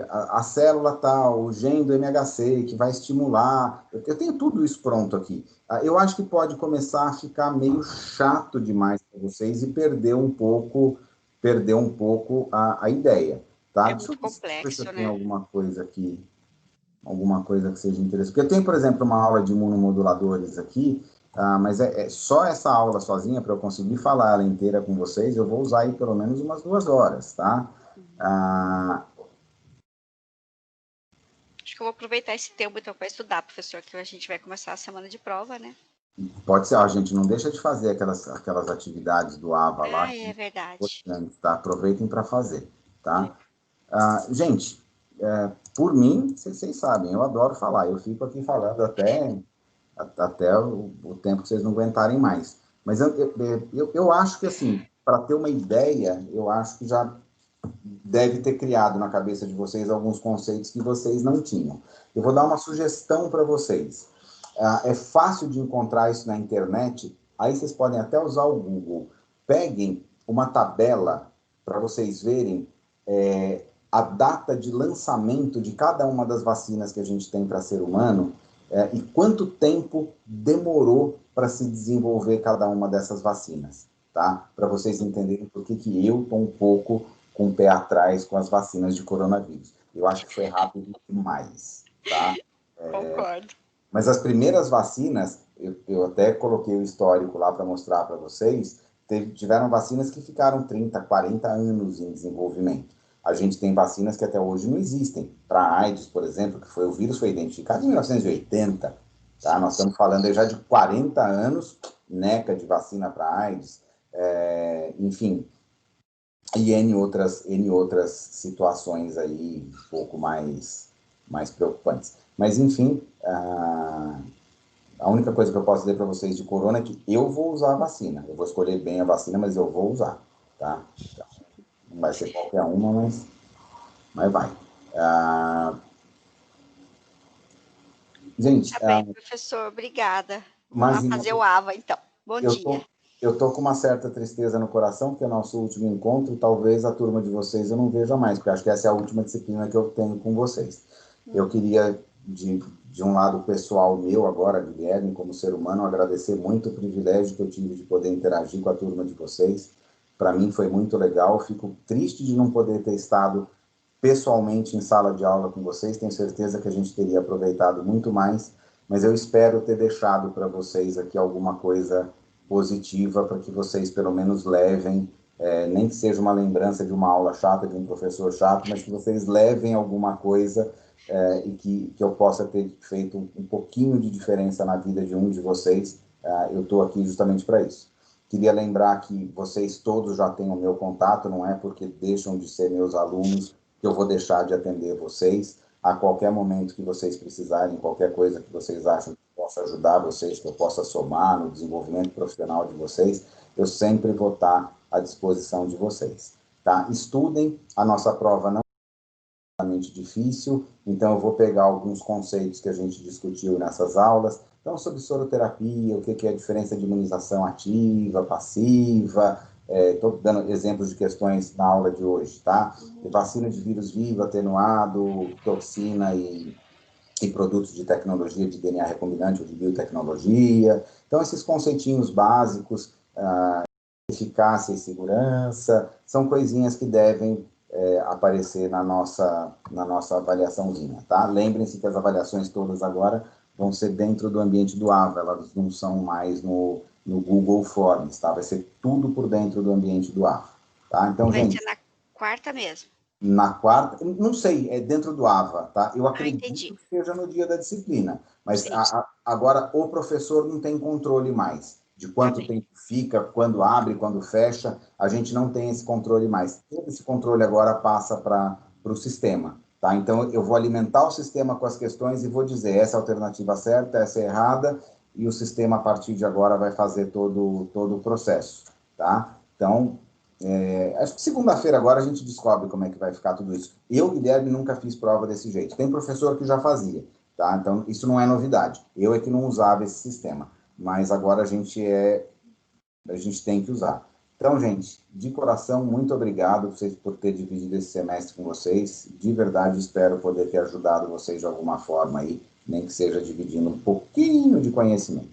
a célula tal, o gene do MHC, que vai estimular, eu tenho tudo isso pronto aqui. Eu acho que pode começar a ficar meio chato demais para vocês e perder um pouco a ideia. Tá? É muito complexo, né? Tem alguma coisa aqui. Alguma coisa que seja interessante. Porque eu tenho, por exemplo, uma aula de imunomoduladores aqui, mas só essa aula sozinha, para eu conseguir falar ela inteira com vocês, eu vou usar aí pelo menos umas 2 horas, tá? Acho que eu vou aproveitar esse tempo, então, para estudar, professor, que a gente vai começar a semana de prova, né? Pode ser, a gente não deixa de fazer aquelas atividades do AVA lá. É verdade. Tá? Aproveitem para fazer, tá? Gente, por mim, vocês sabem, eu adoro falar, eu fico aqui falando até o tempo que vocês não aguentarem mais. Mas eu acho que, assim, para ter uma ideia, eu acho que já deve ter criado na cabeça de vocês alguns conceitos que vocês não tinham. Eu vou dar uma sugestão para vocês. É fácil de encontrar isso na internet, aí vocês podem até usar o Google. Peguem uma tabela para vocês verem a data de lançamento de cada uma das vacinas que a gente tem para ser humano e quanto tempo demorou para se desenvolver cada uma dessas vacinas, tá? Para vocês entenderem por que eu estou um pouco com o pé atrás com as vacinas de coronavírus. Eu acho que foi rápido demais, tá? Concordo. Mas as primeiras vacinas, eu até coloquei o histórico lá para mostrar para vocês, tiveram vacinas que ficaram 30, 40 anos em desenvolvimento. A gente tem vacinas que até hoje não existem. Para a AIDS, por exemplo, que o vírus foi identificado em 1980. Tá? Nós estamos falando aí já de 40 anos, NECA de vacina para AIDS, enfim, e N outras situações aí um pouco mais preocupantes. Mas, enfim, a única coisa que eu posso dizer para vocês de corona é que eu vou usar a vacina. Eu vou escolher bem a vacina, mas eu vou usar, tá? Então, não vai ser qualquer uma, mas vai. Gente... Tá bem, professor, obrigada. Vamos lá fazer o AVA, então. Bom dia. Eu estou com uma certa tristeza no coração, porque é o nosso último encontro, talvez a turma de vocês eu não veja mais, porque acho que essa é a última disciplina que eu tenho com vocês. Eu queria, de um lado pessoal meu agora, Guilherme, como ser humano, agradecer muito o privilégio que eu tive de poder interagir com a turma de vocês. Para mim foi muito legal, fico triste de não poder ter estado pessoalmente em sala de aula com vocês, tenho certeza que a gente teria aproveitado muito mais, mas eu espero ter deixado para vocês aqui alguma coisa positiva para que vocês pelo menos levem, nem que seja uma lembrança de uma aula chata, de um professor chato, mas que vocês levem alguma coisa e que eu possa ter feito um pouquinho de diferença na vida de um de vocês. Eu estou aqui justamente para isso. Queria lembrar que vocês todos já têm o meu contato, não é porque deixam de ser meus alunos que eu vou deixar de atender vocês. A qualquer momento que vocês precisarem, qualquer coisa que vocês acham que possa ajudar vocês, que eu possa somar no desenvolvimento profissional de vocês, eu sempre vou estar à disposição de vocês. Tá? Estudem, a nossa prova não é extremamente difícil, então eu vou pegar alguns conceitos que a gente discutiu nessas aulas. Então, sobre soroterapia, o que é a diferença de imunização ativa, passiva, estou dando exemplos de questões na aula de hoje, tá? Vacina de vírus vivo, atenuado, toxina e produtos de tecnologia de DNA recombinante ou de biotecnologia. Então, esses conceitinhos básicos, eficácia e segurança, são coisinhas que devem aparecer na nossa avaliaçãozinha, tá? Lembrem-se que as avaliações todas agora vão ser dentro do ambiente do AVA, elas não são mais no Google Forms, tá? Vai ser tudo por dentro do ambiente do AVA, tá? Então, gente... Vai ser na quarta mesmo. Na quarta, não sei, é dentro do AVA, tá? Eu acredito que seja no dia da disciplina, Mas agora o professor não tem controle mais de quanto tempo fica, quando abre, quando fecha. A gente não tem esse controle mais. Todo esse controle agora passa para o sistema. Tá? Então, eu vou alimentar o sistema com as questões e vou dizer essa é a alternativa certa, essa é errada, e o sistema, a partir de agora, vai fazer todo o processo. Tá? Então, acho que segunda-feira agora a gente descobre como é que vai ficar tudo isso. Eu, Guilherme, nunca fiz prova desse jeito. Tem professor que já fazia. Tá? Então, isso não é novidade. Eu é que não usava esse sistema. Mas agora a gente tem que usar. Então, gente, de coração, muito obrigado por ter dividido esse semestre com vocês. De verdade, espero poder ter ajudado vocês de alguma forma aí, nem que seja dividindo um pouquinho de conhecimento.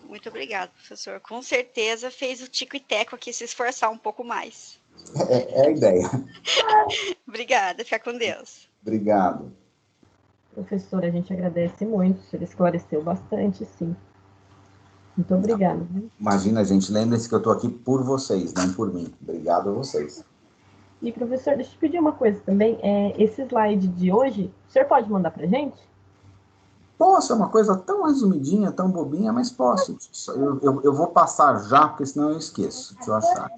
Muito obrigado, professor. Com certeza fez o Tico e Teco aqui se esforçar um pouco mais. É a ideia. Obrigada, fica com Deus. Obrigado. Professor, a gente agradece muito, o senhor esclareceu bastante, sim. Muito obrigada. Imagina, gente, lembre-se que eu estou aqui por vocês, não por mim. Obrigado a vocês. E, professor, deixa eu pedir uma coisa também. Esse slide de hoje, o senhor pode mandar para a gente? Posso, é uma coisa tão resumidinha, tão bobinha, mas posso. Eu vou passar já, porque senão eu esqueço. Deixa eu achar.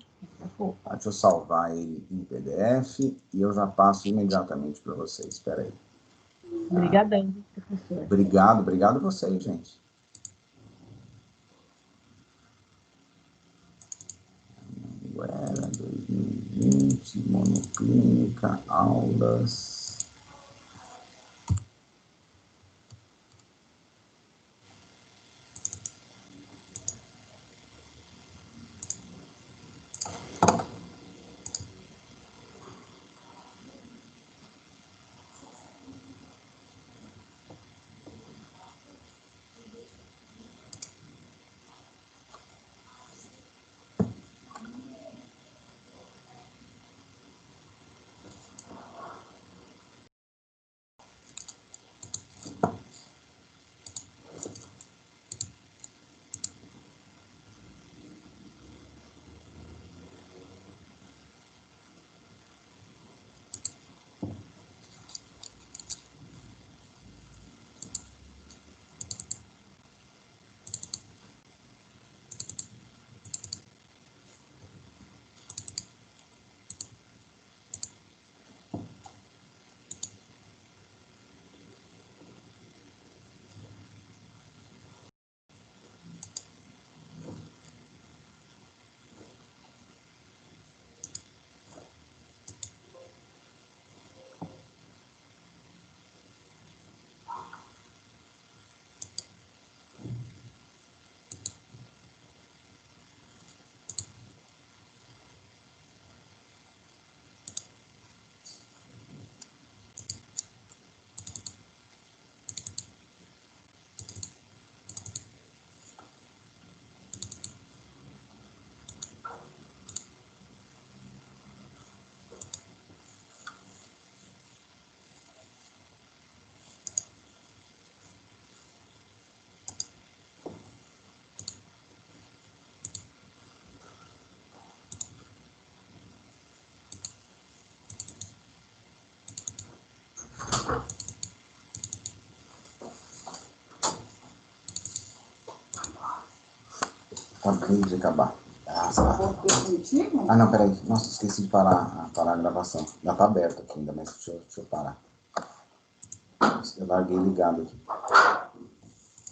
Deixa eu salvar ele em PDF e eu já passo imediatamente para vocês. Espera aí. Obrigadão, professor. Obrigado a vocês, gente. Era 2020, monoclínica, aulas. Acabei de acabar. Não, peraí. Nossa, esqueci de parar a gravação. Já tá aberto aqui ainda, mas deixa eu parar. Eu larguei ligado aqui.